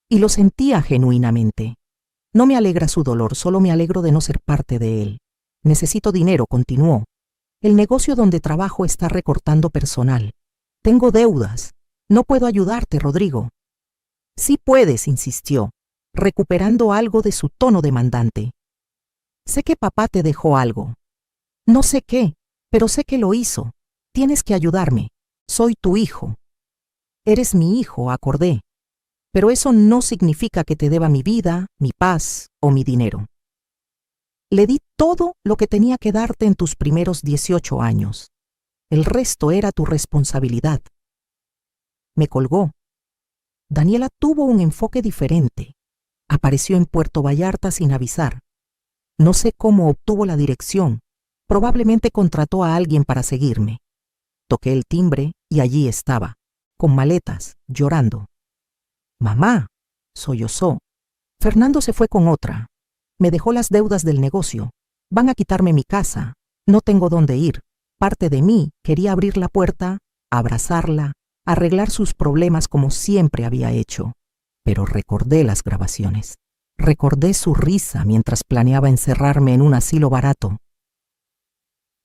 y lo sentía genuinamente. No me alegra su dolor, solo me alegro de no ser parte de él. Necesito dinero, continuó. El negocio donde trabajo está recortando personal. Tengo deudas. No puedo ayudarte, Rodrigo. Sí puedes, insistió, recuperando algo de su tono demandante. Sé que papá te dejó algo. No sé qué, pero sé que lo hizo. Tienes que ayudarme. Soy tu hijo. Eres mi hijo, acordé. Pero eso no significa que te deba mi vida, mi paz o mi dinero. Le di todo lo que tenía que darte en tus primeros 18 años. El resto era tu responsabilidad. Me colgó. Daniela tuvo un enfoque diferente. Apareció en Puerto Vallarta sin avisar. No sé cómo obtuvo la dirección. Probablemente contrató a alguien para seguirme. Toqué el timbre y allí estaba, con maletas, llorando. Mamá, sollozó. Fernando se fue con otra. Me dejó las deudas del negocio. Van a quitarme mi casa. No tengo dónde ir. Parte de mí quería abrir la puerta, abrazarla, arreglar sus problemas como siempre había hecho. Pero recordé las grabaciones. Recordé su risa mientras planeaba encerrarme en un asilo barato.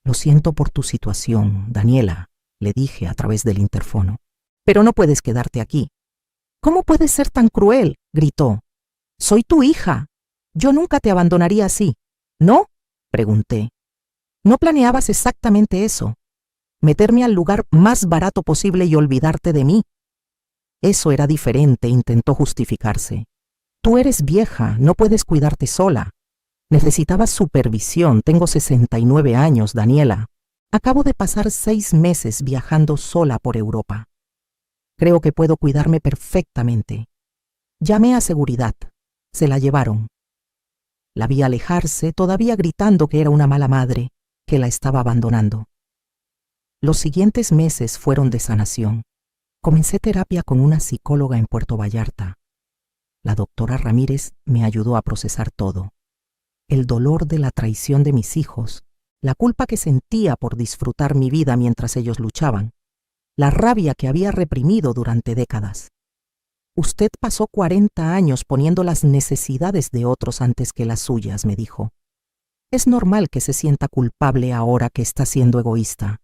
Lo siento por tu situación, Daniela, le dije a través del interfono. Pero no puedes quedarte aquí. ¿Cómo puedes ser tan cruel?, gritó. Soy tu hija. Yo nunca te abandonaría así. ¿No?, pregunté. No planeabas exactamente eso. Meterme al lugar más barato posible y olvidarte de mí. Eso era diferente, intentó justificarse. Tú eres vieja, no puedes cuidarte sola. Necesitabas supervisión, tengo 69 años, Daniela. Acabo de pasar 6 meses viajando sola por Europa. Creo que puedo cuidarme perfectamente. Llamé a seguridad. Se la llevaron. La vi alejarse, todavía gritando que era una mala madre, que la estaba abandonando. Los siguientes meses fueron de sanación. Comencé terapia con una psicóloga en Puerto Vallarta. La doctora Ramírez me ayudó a procesar todo. El dolor de la traición de mis hijos, la culpa que sentía por disfrutar mi vida mientras ellos luchaban, la rabia que había reprimido durante décadas. Usted pasó 40 años poniendo las necesidades de otros antes que las suyas, me dijo. Es normal que se sienta culpable ahora que está siendo egoísta.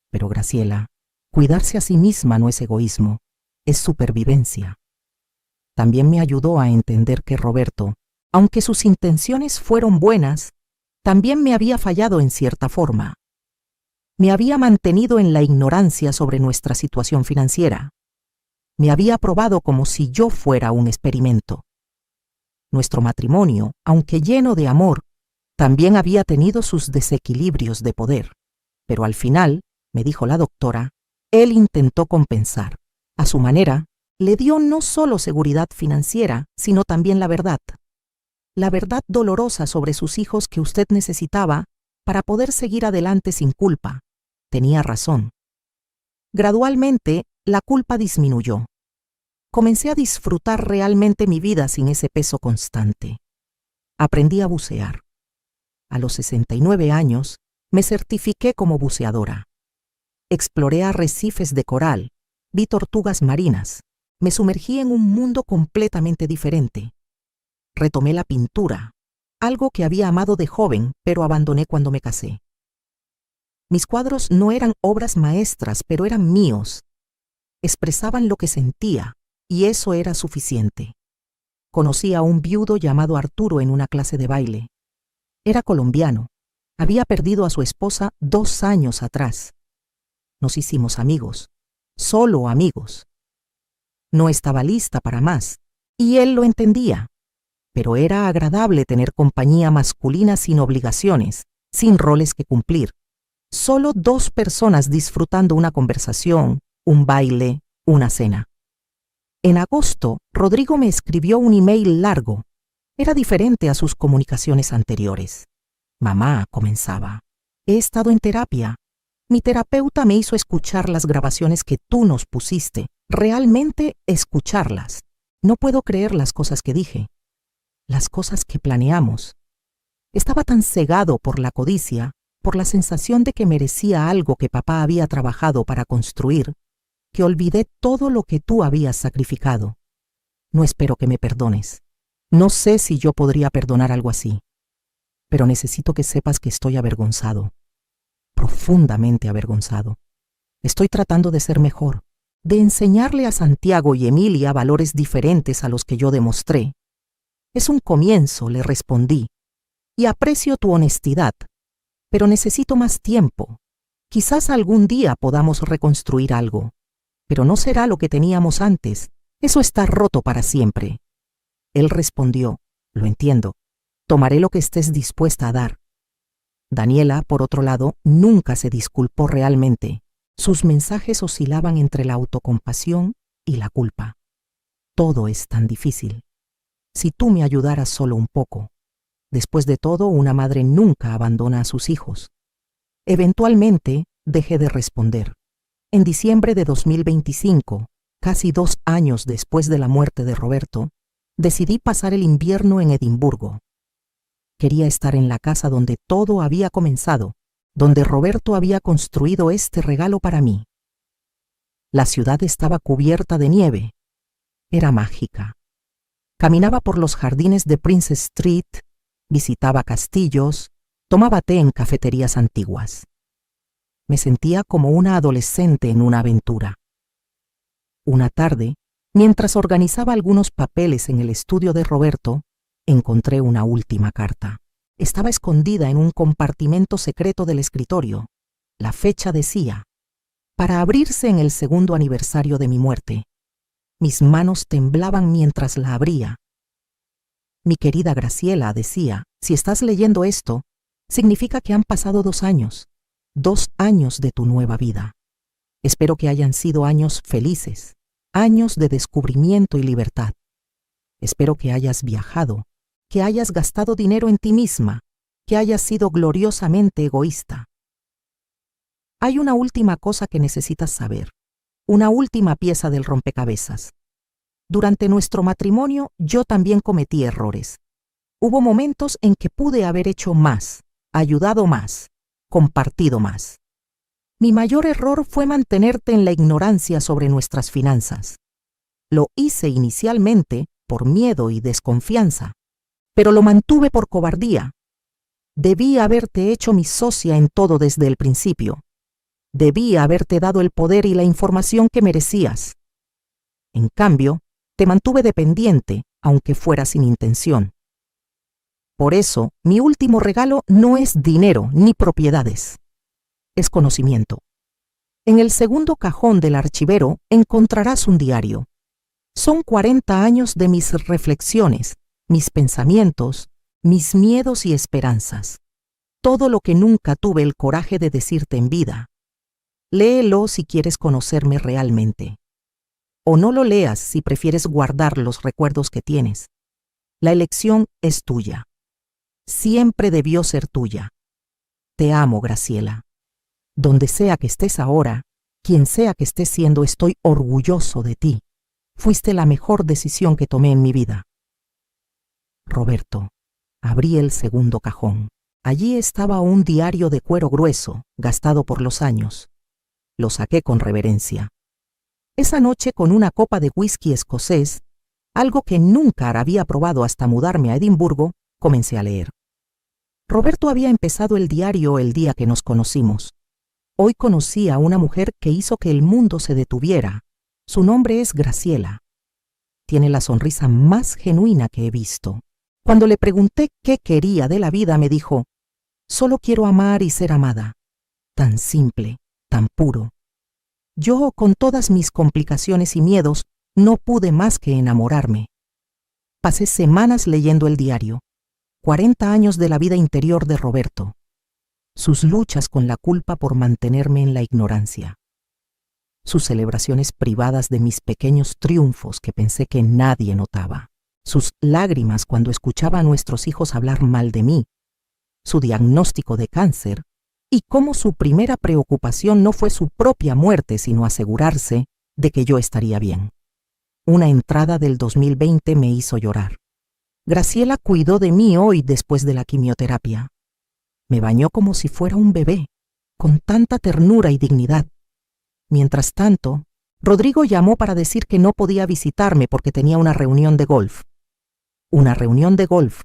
Pero Graciela, cuidarse a sí misma no es egoísmo, es supervivencia. También me ayudó a entender que Roberto, aunque sus intenciones fueron buenas, también me había fallado en cierta forma. Me había mantenido en la ignorancia sobre nuestra situación financiera. Me había probado como si yo fuera un experimento. Nuestro matrimonio, aunque lleno de amor, también había tenido sus desequilibrios de poder. Pero al final, me dijo la doctora, él intentó compensar. A su manera, le dio no solo seguridad financiera, sino también la verdad. La verdad dolorosa sobre sus hijos que usted necesitaba para poder seguir adelante sin culpa. Tenía razón. Gradualmente, la culpa disminuyó. Comencé a disfrutar realmente mi vida sin ese peso constante. Aprendí a bucear. A los 69 años, me certifiqué como buceadora. Exploré arrecifes de coral, vi tortugas marinas, me sumergí en un mundo completamente diferente. Retomé la pintura, algo que había amado de joven, pero abandoné cuando me casé. Mis cuadros no eran obras maestras, pero eran míos. Expresaban lo que sentía, y eso era suficiente. Conocí a un viudo llamado Arturo en una clase de baile. Era colombiano. Había perdido a su esposa 2 años atrás. Nos hicimos amigos, solo amigos. No estaba lista para más, y él lo entendía. Pero era agradable tener compañía masculina sin obligaciones, sin roles que cumplir. Solo 2 personas disfrutando una conversación, un baile, una cena. En agosto, Rodrigo me escribió un email largo. Era diferente a sus comunicaciones anteriores. Mamá, comenzaba. He estado en terapia. Mi terapeuta me hizo escuchar las grabaciones que tú nos pusiste. Realmente escucharlas. No puedo creer las cosas que dije. Las cosas que planeamos. Estaba tan cegado por la codicia, por la sensación de que merecía algo que papá había trabajado para construir, que olvidé todo lo que tú habías sacrificado. No espero que me perdones. No sé si yo podría perdonar algo así, pero necesito que sepas que estoy avergonzado, profundamente avergonzado. Estoy tratando de ser mejor, de enseñarle a Santiago y Emilia valores diferentes a los que yo demostré. Es un comienzo, le respondí, y aprecio tu honestidad, pero necesito más tiempo. Quizás algún día podamos reconstruir algo, pero no será lo que teníamos antes. Eso está roto para siempre. Él respondió, lo entiendo, tomaré lo que estés dispuesta a dar. Daniela, por otro lado, nunca se disculpó realmente. Sus mensajes oscilaban entre la autocompasión y la culpa. Todo es tan difícil. Si tú me ayudaras solo un poco. Después de todo, una madre nunca abandona a sus hijos. Eventualmente, dejé de responder. En diciembre de 2025, casi 2 años después de la muerte de Roberto, decidí pasar el invierno en Edimburgo. Quería estar en la casa donde todo había comenzado, donde Roberto había construido este regalo para mí. La ciudad estaba cubierta de nieve. Era mágica. Caminaba por los jardines de Prince Street, visitaba castillos, tomaba té en cafeterías antiguas. Me sentía como una adolescente en una aventura. Una tarde, mientras organizaba algunos papeles en el estudio de Roberto, encontré una última carta. Estaba escondida en un compartimento secreto del escritorio. La fecha decía, para abrirse en el 2º aniversario de mi muerte. Mis manos temblaban mientras la abría. Mi querida Graciela, decía, si estás leyendo esto, significa que han pasado 2 años. 2 años de tu nueva vida. Espero que hayan sido años felices, años de descubrimiento y libertad. Espero que hayas viajado, que hayas gastado dinero en ti misma, que hayas sido gloriosamente egoísta. Hay una última cosa que necesitas saber, una última pieza del rompecabezas. Durante nuestro matrimonio yo también cometí errores. Hubo momentos en que pude haber hecho más, ayudado más, compartido más. Mi mayor error fue mantenerte en la ignorancia sobre nuestras finanzas. Lo hice inicialmente por miedo y desconfianza, pero lo mantuve por cobardía. Debí haberte hecho mi socia en todo desde el principio. Debí haberte dado el poder y la información que merecías. En cambio, te mantuve dependiente, aunque fuera sin intención. Por eso, mi último regalo no es dinero ni propiedades. Es conocimiento. En el 2º cajón del archivero encontrarás un diario. Son 40 años de mis reflexiones, mis pensamientos, mis miedos y esperanzas. Todo lo que nunca tuve el coraje de decirte en vida. Léelo si quieres conocerme realmente. O no lo leas si prefieres guardar los recuerdos que tienes. La elección es tuya. Siempre debió ser tuya. Te amo, Graciela. Donde sea que estés ahora, quien sea que estés siendo, estoy orgulloso de ti. Fuiste la mejor decisión que tomé en mi vida. Roberto. Abrí el segundo cajón. Allí estaba un diario de cuero grueso, gastado por los años. Lo saqué con reverencia. Esa noche, con una copa de whisky escocés, algo que nunca había probado hasta mudarme a Edimburgo, comencé a leer. Roberto había empezado el diario el día que nos conocimos. Hoy conocí a una mujer que hizo que el mundo se detuviera. Su nombre es Graciela. Tiene la sonrisa más genuina que he visto. Cuando le pregunté qué quería de la vida, me dijo: solo quiero amar y ser amada. Tan simple, tan puro. Yo, con todas mis complicaciones y miedos, no pude más que enamorarme. Pasé semanas leyendo el diario. 40 años de la vida interior de Roberto. Sus luchas con la culpa por mantenerme en la ignorancia. Sus celebraciones privadas de mis pequeños triunfos que pensé que nadie notaba. Sus lágrimas cuando escuchaba a nuestros hijos hablar mal de mí. Su diagnóstico de cáncer. Y cómo su primera preocupación no fue su propia muerte, sino asegurarse de que yo estaría bien. Una entrada del 2020 me hizo llorar. Graciela cuidó de mí hoy después de la quimioterapia. Me bañó como si fuera un bebé, con tanta ternura y dignidad. Mientras tanto, Rodrigo llamó para decir que no podía visitarme porque tenía una reunión de golf. Una reunión de golf,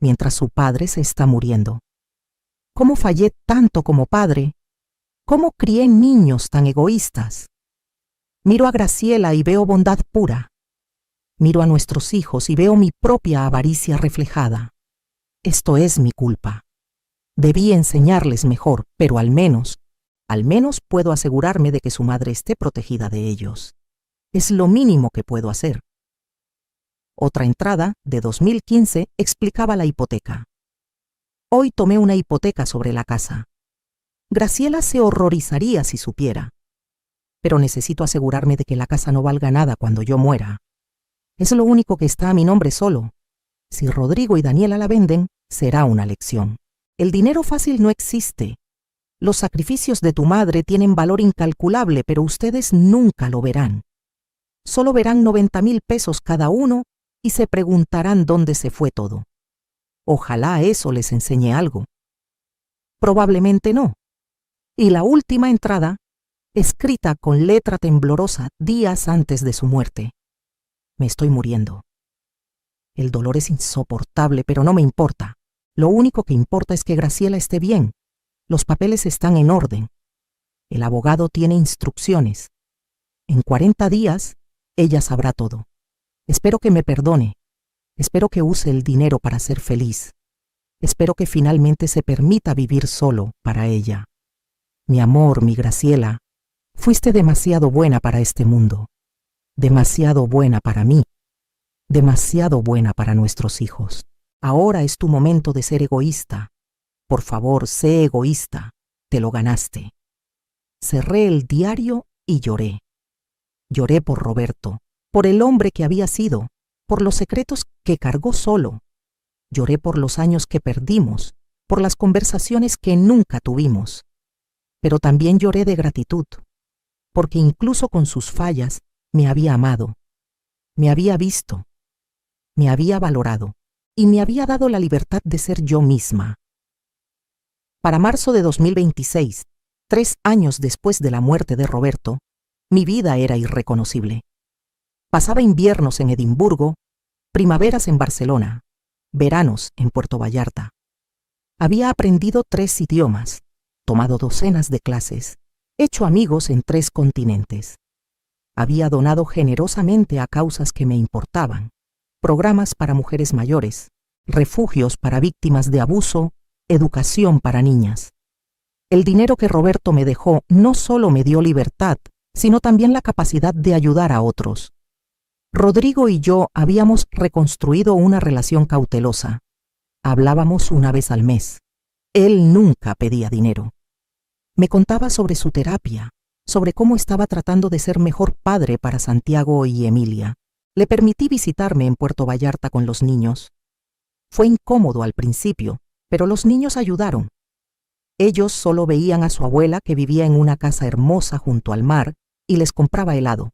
mientras su padre se está muriendo. ¿Cómo fallé tanto como padre? ¿Cómo crié niños tan egoístas? Miro a Graciela y veo bondad pura. Miro a nuestros hijos y veo mi propia avaricia reflejada. Esto es mi culpa. Debí enseñarles mejor, pero al menos puedo asegurarme de que su madre esté protegida de ellos. Es lo mínimo que puedo hacer. Otra entrada, de 2015, explicaba la hipoteca. Hoy tomé una hipoteca sobre la casa. Graciela se horrorizaría si supiera. Pero necesito asegurarme de que la casa no valga nada cuando yo muera. Es lo único que está a mi nombre solo. Si Rodrigo y Daniela la venden, será una lección. El dinero fácil no existe. Los sacrificios de tu madre tienen valor incalculable, pero ustedes nunca lo verán. Solo verán 90,000 pesos cada uno y se preguntarán dónde se fue todo. Ojalá eso les enseñe algo. Probablemente no. Y la última entrada, escrita con letra temblorosa días antes de su muerte. Me estoy muriendo. El dolor es insoportable, pero no me importa. Lo único que importa es que Graciela esté bien. Los papeles están en orden. El abogado tiene instrucciones. En 40 días, ella sabrá todo. Espero que me perdone. Espero que use el dinero para ser feliz. Espero que finalmente se permita vivir solo para ella. Mi amor, mi Graciela, fuiste demasiado buena para este mundo. Demasiado buena para mí. Demasiado buena para nuestros hijos. Ahora es tu momento de ser egoísta. Por favor, sé egoísta. Te lo ganaste. Cerré el diario y lloré. Lloré por Roberto, por el hombre que había sido, por los secretos que cargó solo. Lloré por los años que perdimos, por las conversaciones que nunca tuvimos. Pero también lloré de gratitud, porque incluso con sus fallas me había amado, me había visto, me había valorado y me había dado la libertad de ser yo misma. Para marzo de 2026, 3 años después de la muerte de Roberto, mi vida era irreconocible. Pasaba inviernos en Edimburgo, primaveras en Barcelona, veranos en Puerto Vallarta. Había aprendido 3 idiomas, tomado docenas de clases, hecho amigos en 3 continentes. Había donado generosamente a causas que me importaban, programas para mujeres mayores, refugios para víctimas de abuso, educación para niñas. El dinero que Roberto me dejó no solo me dio libertad, sino también la capacidad de ayudar a otros. Rodrigo y yo habíamos reconstruido una relación cautelosa. Hablábamos una vez al mes. Él nunca pedía dinero. Me contaba sobre su terapia, sobre cómo estaba tratando de ser mejor padre para Santiago y Emilia. Le permití visitarme en Puerto Vallarta con los niños. Fue incómodo al principio, pero los niños ayudaron. Ellos solo veían a su abuela, que vivía en una casa hermosa junto al mar, y les compraba helado.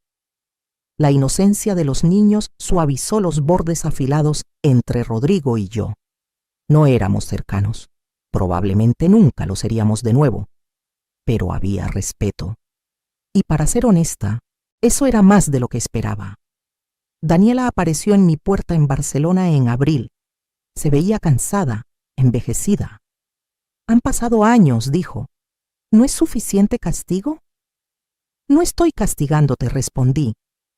La inocencia de los niños suavizó los bordes afilados entre Rodrigo y yo. No éramos cercanos. Probablemente nunca lo seríamos de nuevo. Pero había respeto. Y para ser honesta, eso era más de lo que esperaba. Daniela apareció en mi puerta en Barcelona en abril. Se veía cansada, envejecida. Han pasado años, dijo. ¿No es suficiente castigo? No estoy castigándote, respondí.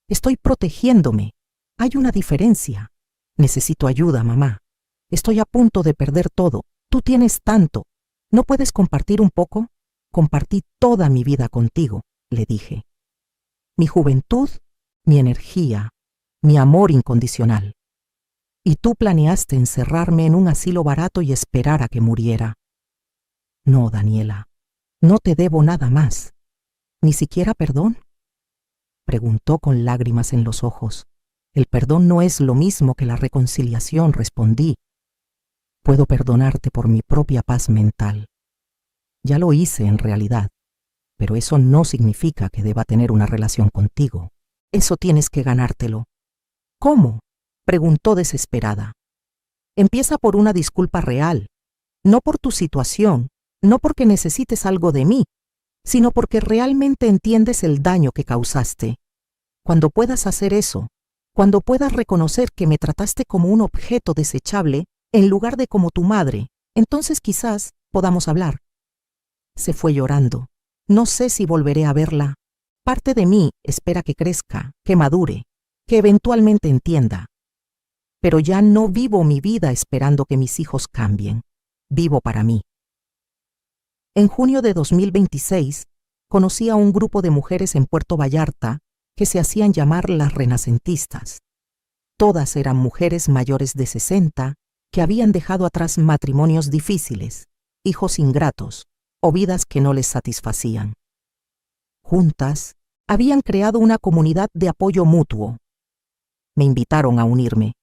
Estoy protegiéndome. Hay una diferencia. Necesito ayuda, mamá. Estoy a punto de perder todo. Tú tienes tanto. ¿No puedes compartir un poco? Compartí toda mi vida contigo, le dije. Mi juventud, mi energía, mi amor incondicional. Y tú planeaste encerrarme en un asilo barato y esperar a que muriera. No, Daniela, no te debo nada más. ¿Ni siquiera perdón? Preguntó con lágrimas en los ojos. El perdón no es lo mismo que la reconciliación, respondí. Puedo perdonarte por mi propia paz mental. Ya lo hice en realidad, pero eso no significa que deba tener una relación contigo. Eso tienes que ganártelo. ¿Cómo?, preguntó desesperada. Empieza por una disculpa real, no por tu situación, no porque necesites algo de mí, sino porque realmente entiendes el daño que causaste. Cuando puedas hacer eso, cuando puedas reconocer que me trataste como un objeto desechable en lugar de como tu madre, entonces quizás podamos hablar. Se fue llorando. No sé si volveré a verla. Parte de mí espera que crezca, que madure, que eventualmente entienda. Pero ya no vivo mi vida esperando que mis hijos cambien. Vivo para mí. En junio de 2026, conocí a un grupo de mujeres en Puerto Vallarta que se hacían llamar las renacentistas. Todas eran mujeres mayores de 60 que habían dejado atrás matrimonios difíciles, hijos ingratos o vidas que no les satisfacían. Juntas, habían creado una comunidad de apoyo mutuo. Me invitaron a unirme.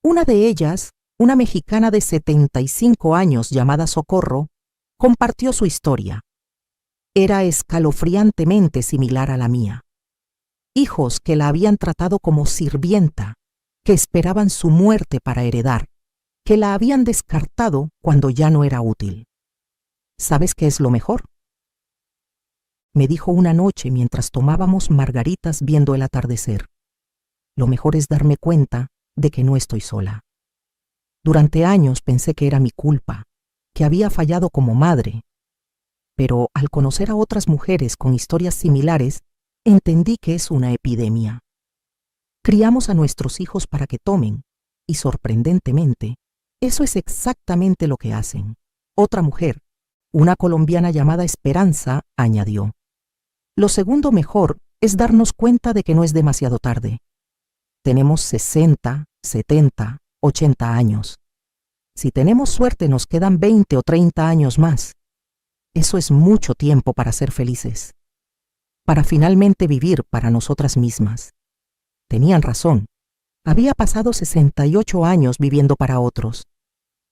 Una de ellas, una mexicana de 75 años llamada Socorro, compartió su historia. Era escalofriantemente similar a la mía. Hijos que la habían tratado como sirvienta, que esperaban su muerte para heredar, que la habían descartado cuando ya no era útil. ¿Sabes qué es lo mejor?, me dijo una noche mientras tomábamos margaritas viendo el atardecer. Lo mejor es darme cuenta de que no estoy sola. Durante años pensé que era mi culpa, que había fallado como madre. Pero al conocer a otras mujeres con historias similares, entendí que es una epidemia. Criamos a nuestros hijos para que tomen, y sorprendentemente, eso es exactamente lo que hacen. Otra mujer, una colombiana llamada Esperanza, añadió: lo segundo mejor es darnos cuenta de que no es demasiado tarde. Tenemos 60, 70, 80 años. Si tenemos suerte nos quedan 20 o 30 años más. Eso es mucho tiempo para ser felices, para finalmente vivir para nosotras mismas. Tenían razón. Había pasado 68 años viviendo para otros.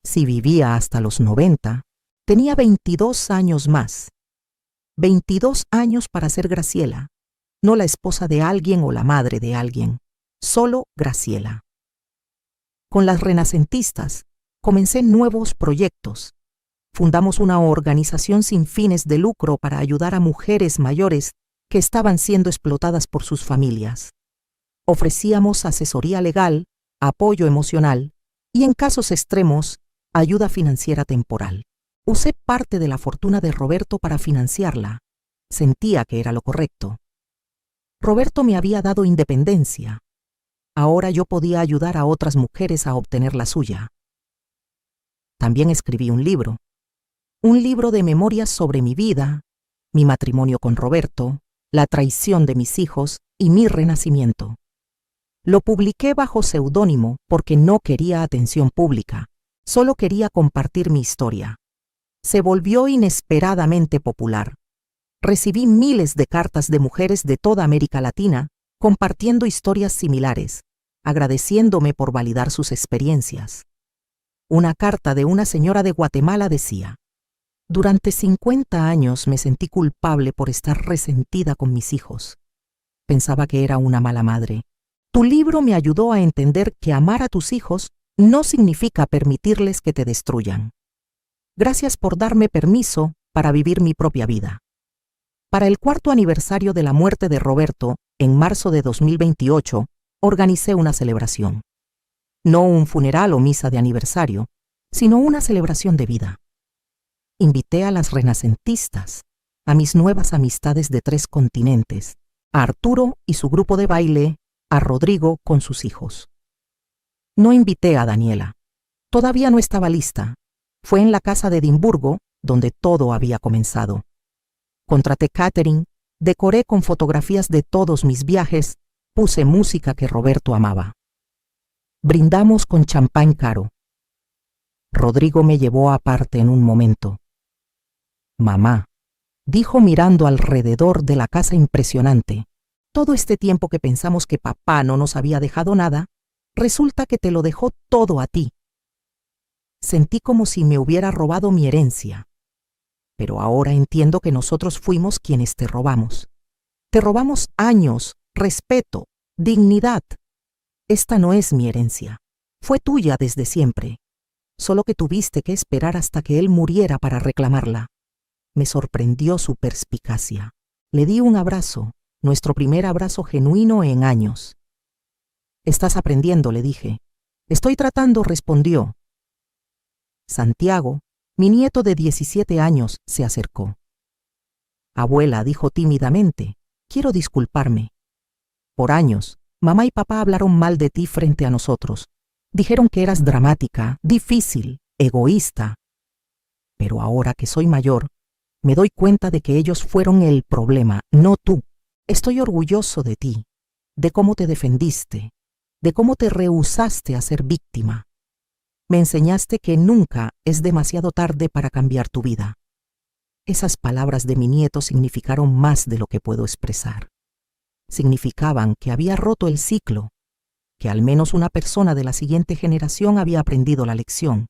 Si vivía hasta los 90, tenía 22 años más. 22 años para ser Graciela, no la esposa de alguien o la madre de alguien, solo Graciela. Con las renacentistas comencé nuevos proyectos. Fundamos una organización sin fines de lucro para ayudar a mujeres mayores que estaban siendo explotadas por sus familias. Ofrecíamos asesoría legal, apoyo emocional y, en casos extremos, ayuda financiera temporal. Usé parte de la fortuna de Roberto para financiarla. Sentía que era lo correcto. Roberto me había dado independencia. Ahora yo podía ayudar a otras mujeres a obtener la suya. También escribí un libro de memorias sobre mi vida, mi matrimonio con Roberto, la traición de mis hijos y mi renacimiento. Lo publiqué bajo seudónimo porque no quería atención pública, solo quería compartir mi historia. Se volvió inesperadamente popular. Recibí miles de cartas de mujeres de toda América Latina compartiendo historias similares, agradeciéndome por validar sus experiencias. Una carta de una señora de Guatemala decía: Durante 50 años me sentí culpable por estar resentida con mis hijos. Pensaba que era una mala madre. Tu libro me ayudó a entender que amar a tus hijos no significa permitirles que te destruyan. Gracias por darme permiso para vivir mi propia vida. Para el 4º aniversario de la muerte de Roberto, en marzo de 2028, organicé una celebración. No un funeral o misa de aniversario, sino una celebración de vida. Invité a las renacentistas, a mis nuevas amistades de 3 continentes, a Arturo y su grupo de baile, a Rodrigo con sus hijos. No invité a Daniela. Todavía no estaba lista. Fue en la casa de Edimburgo donde todo había comenzado. Contraté catering, decoré con fotografías de todos mis viajes, puse música que Roberto amaba. Brindamos con champán caro. Rodrigo me llevó aparte en un momento. Mamá, dijo mirando alrededor de la casa impresionante, todo este tiempo que pensamos que papá no nos había dejado nada, resulta que te lo dejó todo a ti. Sentí como si me hubiera robado mi herencia. Pero ahora entiendo que nosotros fuimos quienes te robamos. Te robamos años, respeto, dignidad. Esta no es mi herencia. Fue tuya desde siempre. Solo que tuviste que esperar hasta que él muriera para reclamarla. Me sorprendió su perspicacia. Le di un abrazo, nuestro primer abrazo genuino en años. Estás aprendiendo, le dije. Estoy tratando, respondió. Santiago, mi nieto de 17 años, se acercó. Abuela, dijo tímidamente, quiero disculparme. Por años, mamá y papá hablaron mal de ti frente a nosotros. Dijeron que eras dramática, difícil, egoísta. Pero ahora que soy mayor, me doy cuenta de que ellos fueron el problema, no tú. Estoy orgulloso de ti, de cómo te defendiste, de cómo te rehusaste a ser víctima. Me enseñaste que nunca es demasiado tarde para cambiar tu vida. Esas palabras de mi nieto significaron más de lo que puedo expresar. Significaban que había roto el ciclo, que al menos una persona de la siguiente generación había aprendido la lección.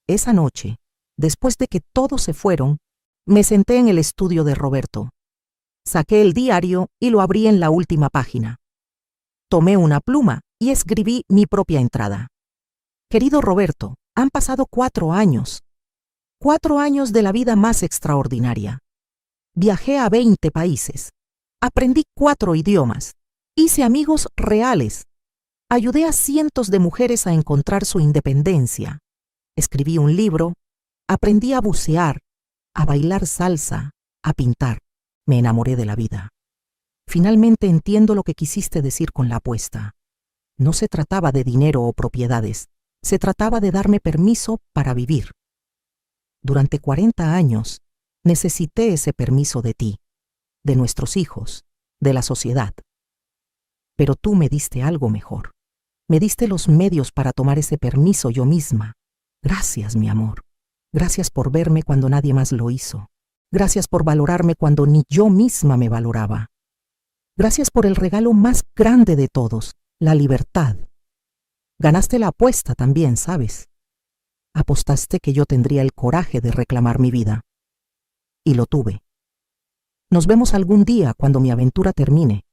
Esa noche, después de que todos se fueron, me senté en el estudio de Roberto. Saqué el diario y lo abrí en la última página. Tomé una pluma y escribí mi propia entrada. Querido Roberto, han pasado 4 años. 4 años de la vida más extraordinaria. Viajé a 20 países. Aprendí 4 idiomas. Hice amigos reales. Ayudé a cientos de mujeres a encontrar su independencia. Escribí un libro. Aprendí a bucear, a bailar salsa, a pintar. Me enamoré de la vida. Finalmente entiendo lo que quisiste decir con la apuesta. No se trataba de dinero o propiedades. Se trataba de darme permiso para vivir. Durante 40 años necesité ese permiso de ti, de nuestros hijos, de la sociedad. Pero tú me diste algo mejor. Me diste los medios para tomar ese permiso yo misma. Gracias, mi amor. Gracias por verme cuando nadie más lo hizo. Gracias por valorarme cuando ni yo misma me valoraba. Gracias por el regalo más grande de todos, la libertad. Ganaste la apuesta también, ¿sabes? Apostaste que yo tendría el coraje de reclamar mi vida. Y lo tuve. Nos vemos algún día cuando mi aventura termine.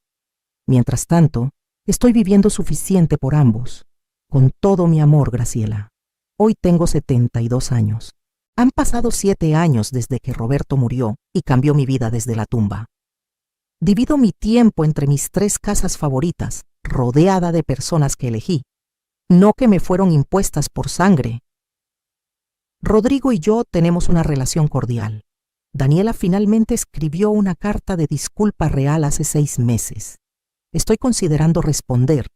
Mientras tanto, estoy viviendo suficiente por ambos. Con todo mi amor, Graciela. Hoy tengo 72 años. Han pasado 7 años desde que Roberto murió y cambió mi vida desde la tumba. Divido mi tiempo entre mis 3 casas favoritas, rodeada de personas que elegí, no que me fueron impuestas por sangre. Rodrigo y yo tenemos una relación cordial. Daniela finalmente escribió una carta de disculpa real hace 6 meses. Estoy considerando responder,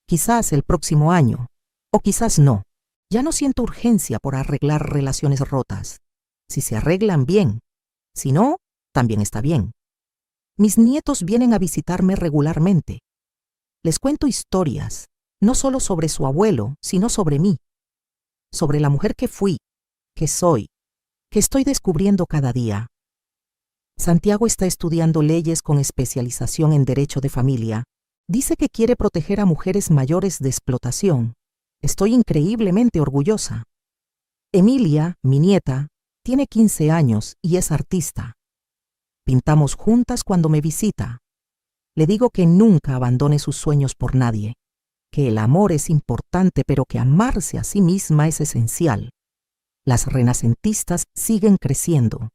quizás el próximo año, o quizás no. Ya no siento urgencia por arreglar relaciones rotas. Si se arreglan, bien. Si no, también está bien. Mis nietos vienen a visitarme regularmente. Les cuento historias, no solo sobre su abuelo, sino sobre mí. Sobre la mujer que fui, que soy, que estoy descubriendo cada día. Santiago está estudiando leyes con especialización en derecho de familia. Dice que quiere proteger a mujeres mayores de explotación. Estoy increíblemente orgullosa. Emilia, mi nieta, tiene 15 años y es artista. Pintamos juntas cuando me visita. Le digo que nunca abandone sus sueños por nadie, que el amor es importante, pero que amarse a sí misma es esencial. Las renacentistas siguen creciendo.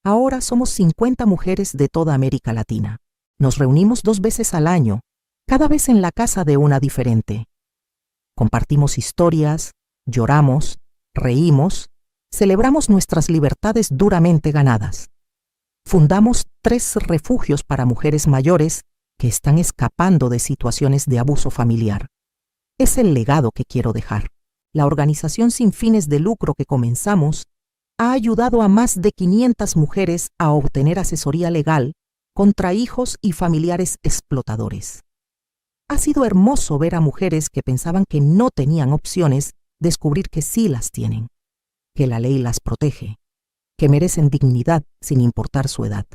Ahora somos 50 mujeres de toda América Latina. Nos reunimos 2 veces al año, cada vez en la casa de una diferente. Compartimos historias, lloramos, reímos, celebramos nuestras libertades duramente ganadas. Fundamos 3 refugios para mujeres mayores que están escapando de situaciones de abuso familiar. Es el legado que quiero dejar. La organización sin fines de lucro que comenzamos ha ayudado a más de 500 mujeres a obtener asesoría legal contra hijos y familiares explotadores. Ha sido hermoso ver a mujeres que pensaban que no tenían opciones descubrir que sí las tienen, que la ley las protege, que merecen dignidad sin importar su edad.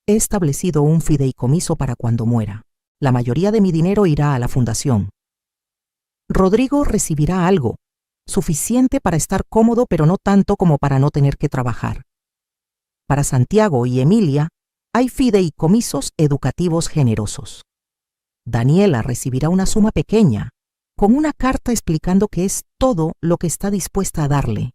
He establecido un fideicomiso para cuando muera. La mayoría de mi dinero irá a la fundación. Rodrigo recibirá algo, suficiente para estar cómodo, pero no tanto como para no tener que trabajar. Para Santiago y Emilia hay fideicomisos educativos generosos. Daniela recibirá una suma pequeña, con una carta explicando que es todo lo que está dispuesta a darle.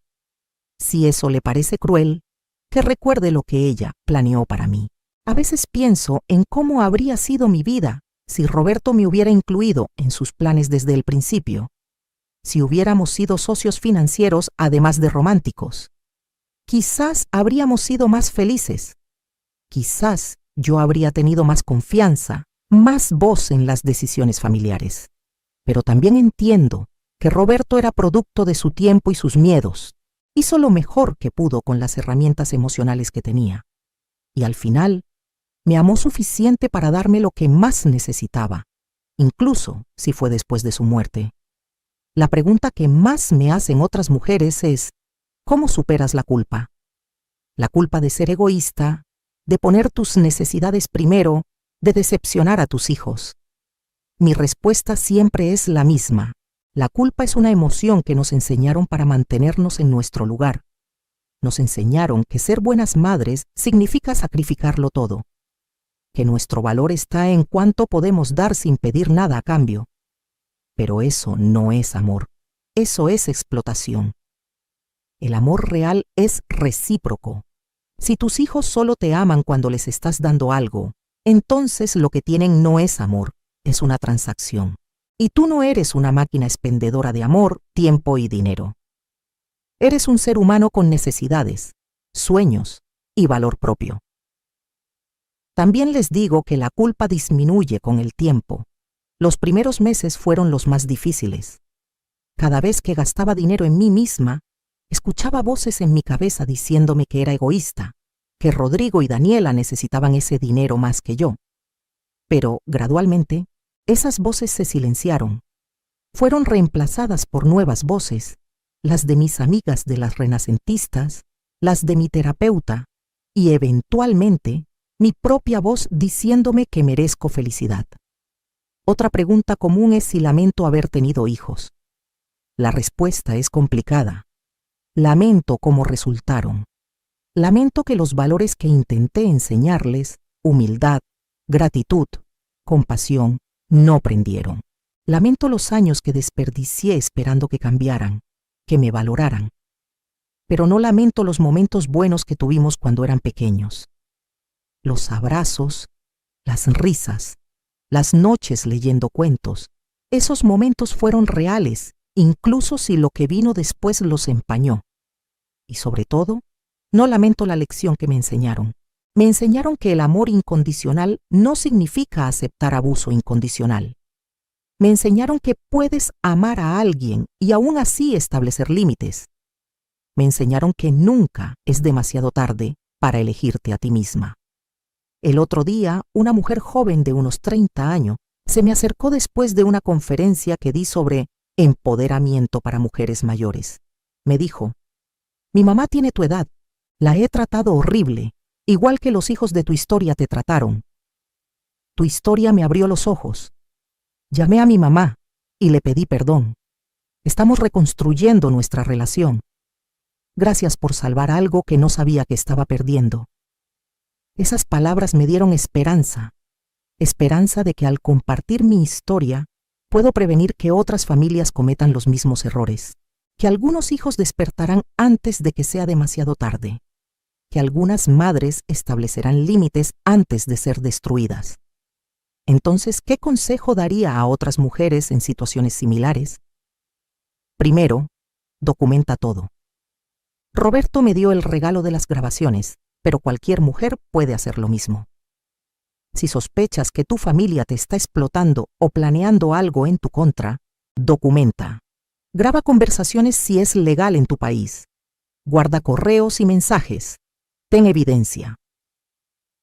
Si eso le parece cruel, que recuerde lo que ella planeó para mí. A veces pienso en cómo habría sido mi vida si Roberto me hubiera incluido en sus planes desde el principio, si hubiéramos sido socios financieros además de románticos. Quizás habríamos sido más felices. Quizás yo habría tenido más confianza, más voz en las decisiones familiares. Pero también entiendo que Roberto era producto de su tiempo y sus miedos. Hizo lo mejor que pudo con las herramientas emocionales que tenía. Y al final, me amó suficiente para darme lo que más necesitaba, incluso si fue después de su muerte. La pregunta que más me hacen otras mujeres es, ¿cómo superas la culpa? La culpa de ser egoísta, de poner tus necesidades primero, de decepcionar a tus hijos. Mi respuesta siempre es la misma. La culpa es una emoción que nos enseñaron para mantenernos en nuestro lugar. Nos enseñaron que ser buenas madres significa sacrificarlo todo, que nuestro valor está en cuánto podemos dar sin pedir nada a cambio. Pero eso no es amor, eso es explotación. El amor real es recíproco. Si tus hijos solo te aman cuando les estás dando algo, entonces lo que tienen no es amor, es una transacción. Y tú no eres una máquina expendedora de amor, tiempo y dinero. Eres un ser humano con necesidades, sueños y valor propio. También les digo que la culpa disminuye con el tiempo. Los primeros meses fueron los más difíciles. Cada vez que gastaba dinero en mí misma, escuchaba voces en mi cabeza diciéndome que era egoísta, que Rodrigo y Daniela necesitaban ese dinero más que yo. Pero, gradualmente, esas voces se silenciaron. Fueron reemplazadas por nuevas voces, las de mis amigas de las renacentistas, las de mi terapeuta y, eventualmente, mi propia voz diciéndome que merezco felicidad. Otra pregunta común es si lamento haber tenido hijos. La respuesta es complicada. Lamento cómo resultaron. Lamento que los valores que intenté enseñarles, humildad, gratitud, compasión, no prendieron. Lamento los años que desperdicié esperando que cambiaran, que me valoraran. Pero no lamento los momentos buenos que tuvimos cuando eran pequeños. Los abrazos, las risas, las noches leyendo cuentos. Esos momentos fueron reales, incluso si lo que vino después los empañó. Y sobre todo, no lamento la lección que me enseñaron. Me enseñaron que el amor incondicional no significa aceptar abuso incondicional. Me enseñaron que puedes amar a alguien y aún así establecer límites. Me enseñaron que nunca es demasiado tarde para elegirte a ti misma. El otro día, una mujer joven de unos 30 años se me acercó después de una conferencia que di sobre empoderamiento para mujeres mayores. Me dijo, «Mi mamá tiene tu edad. La he tratado horrible, igual que los hijos de tu historia te trataron. Tu historia me abrió los ojos. Llamé a mi mamá y le pedí perdón. Estamos reconstruyendo nuestra relación. Gracias por salvar algo que no sabía que estaba perdiendo. Esas palabras me dieron esperanza. Esperanza de que al compartir mi historia, puedo prevenir que otras familias cometan los mismos errores, que algunos hijos despertarán antes de que sea demasiado tarde, que algunas madres establecerán límites antes de ser destruidas. Entonces, ¿qué consejo daría a otras mujeres en situaciones similares? Primero, documenta todo. Roberto me dio el regalo de las grabaciones, pero cualquier mujer puede hacer lo mismo. Si sospechas que tu familia te está explotando o planeando algo en tu contra, documenta. Graba conversaciones si es legal en tu país. Guarda correos y mensajes. Ten evidencia.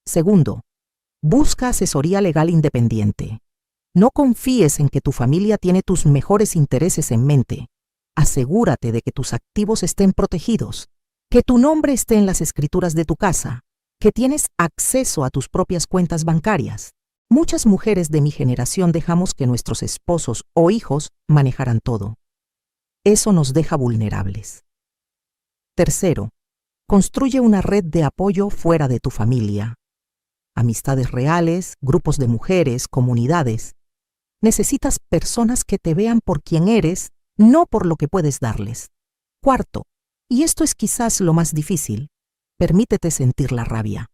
Segundo, busca asesoría legal independiente. No confíes en que tu familia tiene tus mejores intereses en mente. Asegúrate de que tus activos estén protegidos, que tu nombre esté en las escrituras de tu casa, que tienes acceso a tus propias cuentas bancarias. Muchas mujeres de mi generación dejamos que nuestros esposos o hijos manejaran todo. Eso nos deja vulnerables. Tercero, construye una red de apoyo fuera de tu familia. Amistades reales, grupos de mujeres, comunidades. Necesitas personas que te vean por quien eres, no por lo que puedes darles. Cuarto, y esto es quizás lo más difícil, permítete sentir la rabia.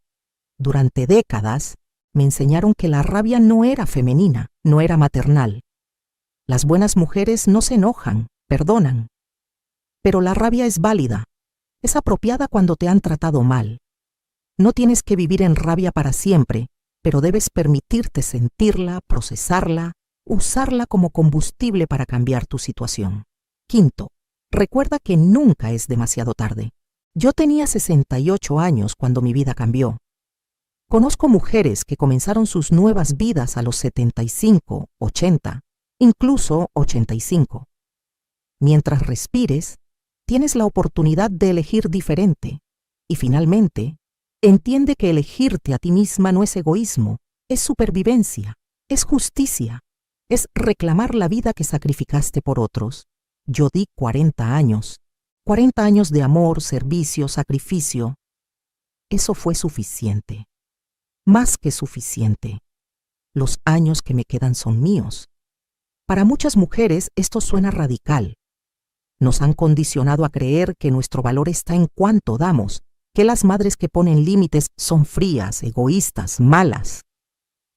Durante décadas me enseñaron que la rabia no era femenina, no era maternal. Las buenas mujeres no se enojan, perdonan. Pero la rabia es válida, es apropiada cuando te han tratado mal. No tienes que vivir en rabia para siempre, pero debes permitirte sentirla, procesarla, usarla como combustible para cambiar tu situación. Quinto, recuerda que nunca es demasiado tarde. Yo tenía 68 años cuando mi vida cambió. Conozco mujeres que comenzaron sus nuevas vidas a los 75, 80, incluso 85. Mientras respires, tienes la oportunidad de elegir diferente. Y finalmente, entiende que elegirte a ti misma no es egoísmo, es supervivencia, es justicia, es reclamar la vida que sacrificaste por otros. Yo di 40 años. 40 años de amor, servicio, sacrificio. Eso fue suficiente. Más que suficiente. Los años que me quedan son míos. Para muchas mujeres esto suena radical. Nos han condicionado a creer que nuestro valor está en cuánto damos, que las madres que ponen límites son frías, egoístas, malas.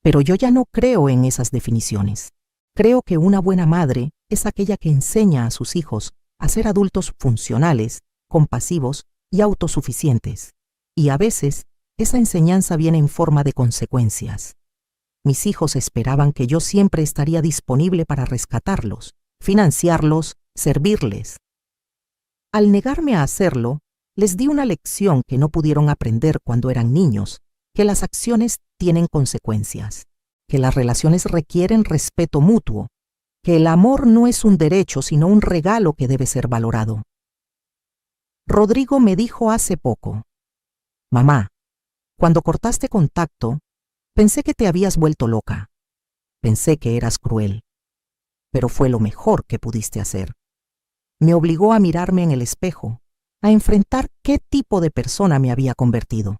Pero yo ya no creo en esas definiciones. Creo que una buena madre es aquella que enseña a sus hijos a ser adultos funcionales, compasivos y autosuficientes. Y a veces, esa enseñanza viene en forma de consecuencias. Mis hijos esperaban que yo siempre estaría disponible para rescatarlos, financiarlos, servirles. Al negarme a hacerlo, les di una lección que no pudieron aprender cuando eran niños, que las acciones tienen consecuencias, que las relaciones requieren respeto mutuo, que el amor no es un derecho, sino un regalo que debe ser valorado. Rodrigo me dijo hace poco: «Mamá, cuando cortaste contacto, pensé que te habías vuelto loca. Pensé que eras cruel. Pero fue lo mejor que pudiste hacer. Me obligó a mirarme en el espejo, a enfrentar qué tipo de persona me había convertido.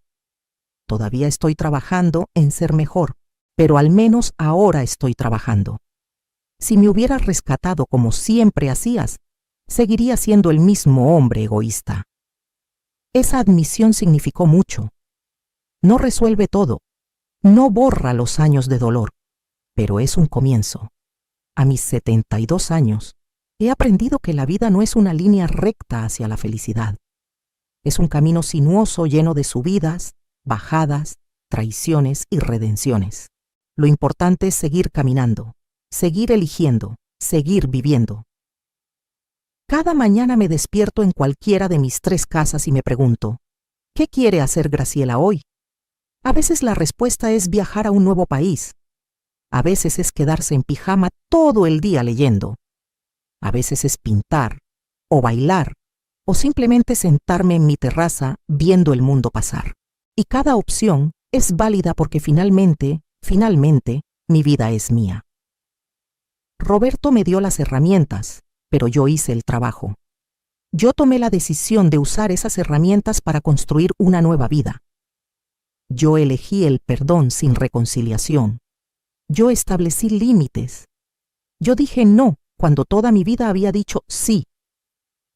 Todavía estoy trabajando en ser mejor, pero al menos ahora estoy trabajando. Si me hubieras rescatado como siempre hacías, seguiría siendo el mismo hombre egoísta». Esa admisión significó mucho. No resuelve todo, no borra los años de dolor, pero es un comienzo. A mis 72 años, he aprendido que la vida no es una línea recta hacia la felicidad. Es un camino sinuoso lleno de subidas, bajadas, traiciones y redenciones. Lo importante es seguir caminando, seguir eligiendo, seguir viviendo. Cada mañana me despierto en cualquiera de mis 3 casas y me pregunto, ¿qué quiere hacer Graciela hoy? A veces la respuesta es viajar a un nuevo país. A veces es quedarse en pijama todo el día leyendo. A veces es pintar, o bailar, o simplemente sentarme en mi terraza viendo el mundo pasar. Y cada opción es válida porque finalmente, mi vida es mía. Roberto me dio las herramientas, pero yo hice el trabajo. Yo tomé la decisión de usar esas herramientas para construir una nueva vida. Yo elegí el perdón sin reconciliación. Yo establecí límites. Yo dije no cuando toda mi vida había dicho sí.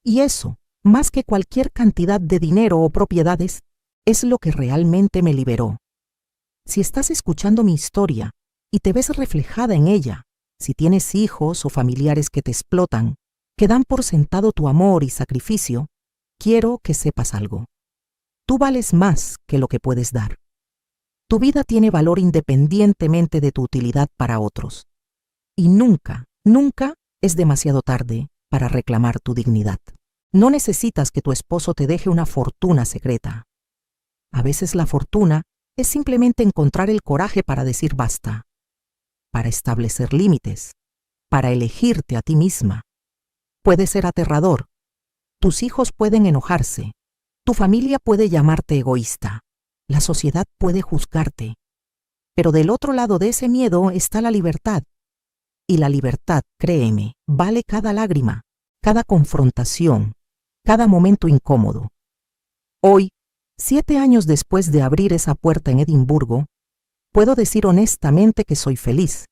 Y eso, más que cualquier cantidad de dinero o propiedades, es lo que realmente me liberó. Si estás escuchando mi historia y te ves reflejada en ella, si tienes hijos o familiares que te explotan, que dan por sentado tu amor y sacrificio, quiero que sepas algo. Tú vales más que lo que puedes dar. Tu vida tiene valor independientemente de tu utilidad para otros. Y nunca, nunca es demasiado tarde para reclamar tu dignidad. No necesitas que tu esposo te deje una fortuna secreta. A veces la fortuna es simplemente encontrar el coraje para decir basta, para establecer límites, para elegirte a ti misma. Puede ser aterrador. Tus hijos pueden enojarse. Tu familia puede llamarte egoísta. La sociedad puede juzgarte. Pero del otro lado de ese miedo está la libertad. Y la libertad, créeme, vale cada lágrima, cada confrontación, cada momento incómodo. Hoy, 7 años después de abrir esa puerta en Edimburgo, puedo decir honestamente que soy feliz.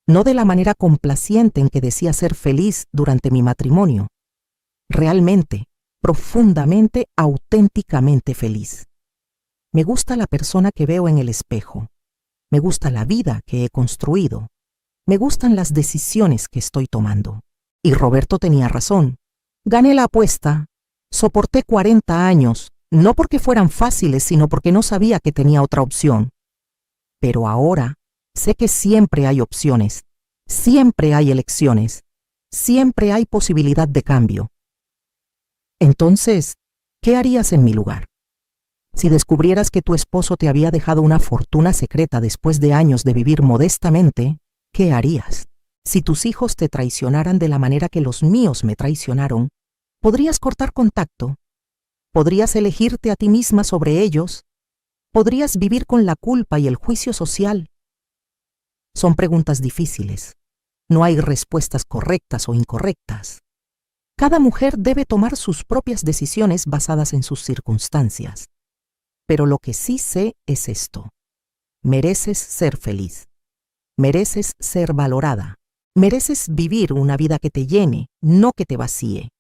No de la manera complaciente en que decía ser feliz durante mi matrimonio. Realmente, profundamente, auténticamente feliz. Me gusta la persona que veo en el espejo. Me gusta la vida que he construido. Me gustan las decisiones que estoy tomando. Y Roberto tenía razón. Gané la apuesta. Soporté 40 años, no porque fueran fáciles, sino porque no sabía que tenía otra opción. Pero ahora sé que siempre hay opciones, siempre hay elecciones, siempre hay posibilidad de cambio. Entonces, ¿qué harías en mi lugar? Si descubrieras que tu esposo te había dejado una fortuna secreta después de años de vivir modestamente, ¿qué harías? Si tus hijos te traicionaran de la manera que los míos me traicionaron, ¿podrías cortar contacto? ¿Podrías elegirte a ti misma sobre ellos? ¿Podrías vivir con la culpa y el juicio social? Son preguntas difíciles. No hay respuestas correctas o incorrectas. Cada mujer debe tomar sus propias decisiones basadas en sus circunstancias. Pero lo que sí sé es esto. Mereces ser feliz. Mereces ser valorada. Mereces vivir una vida que te llene, no que te vacíe.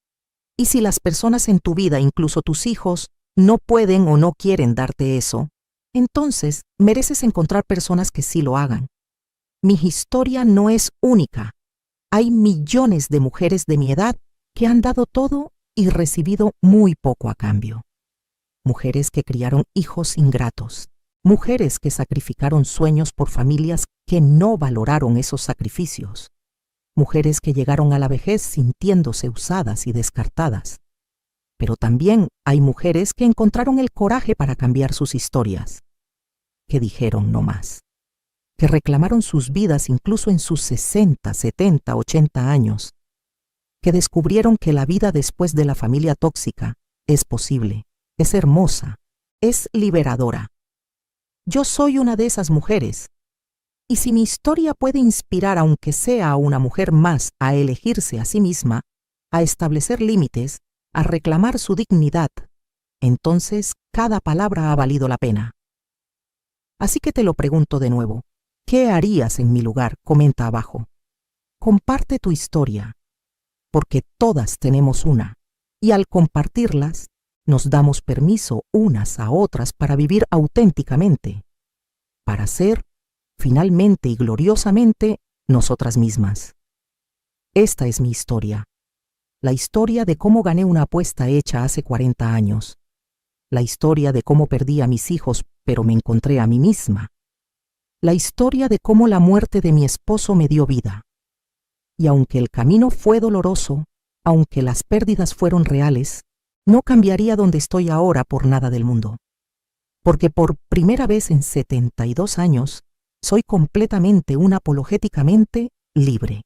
Y si las personas en tu vida, incluso tus hijos, no pueden o no quieren darte eso, entonces mereces encontrar personas que sí lo hagan. Mi historia no es única. Hay millones de mujeres de mi edad que han dado todo y recibido muy poco a cambio. Mujeres que criaron hijos ingratos. Mujeres que sacrificaron sueños por familias que no valoraron esos sacrificios. Mujeres que llegaron a la vejez sintiéndose usadas y descartadas. Pero también hay mujeres que encontraron el coraje para cambiar sus historias, que dijeron no más, que reclamaron sus vidas incluso en sus 60, 70, 80 años, que descubrieron que la vida después de la familia tóxica es posible, es hermosa, es liberadora. Yo soy una de esas mujeres. Y si mi historia puede inspirar aunque sea a una mujer más a elegirse a sí misma, a establecer límites, a reclamar su dignidad, entonces cada palabra ha valido la pena. Así que te lo pregunto de nuevo, ¿qué harías en mi lugar? Comenta abajo. Comparte tu historia, porque todas tenemos una, y al compartirlas, nos damos permiso unas a otras para vivir auténticamente, para ser finalmente y gloriosamente, nosotras mismas. Esta es mi historia. La historia de cómo gané una apuesta hecha hace 40 años. La historia de cómo perdí a mis hijos, pero me encontré a mí misma. La historia de cómo la muerte de mi esposo me dio vida. Y aunque el camino fue doloroso, aunque las pérdidas fueron reales, no cambiaría donde estoy ahora por nada del mundo. Porque por primera vez en 72 años, soy completamente, unapologéticamente libre.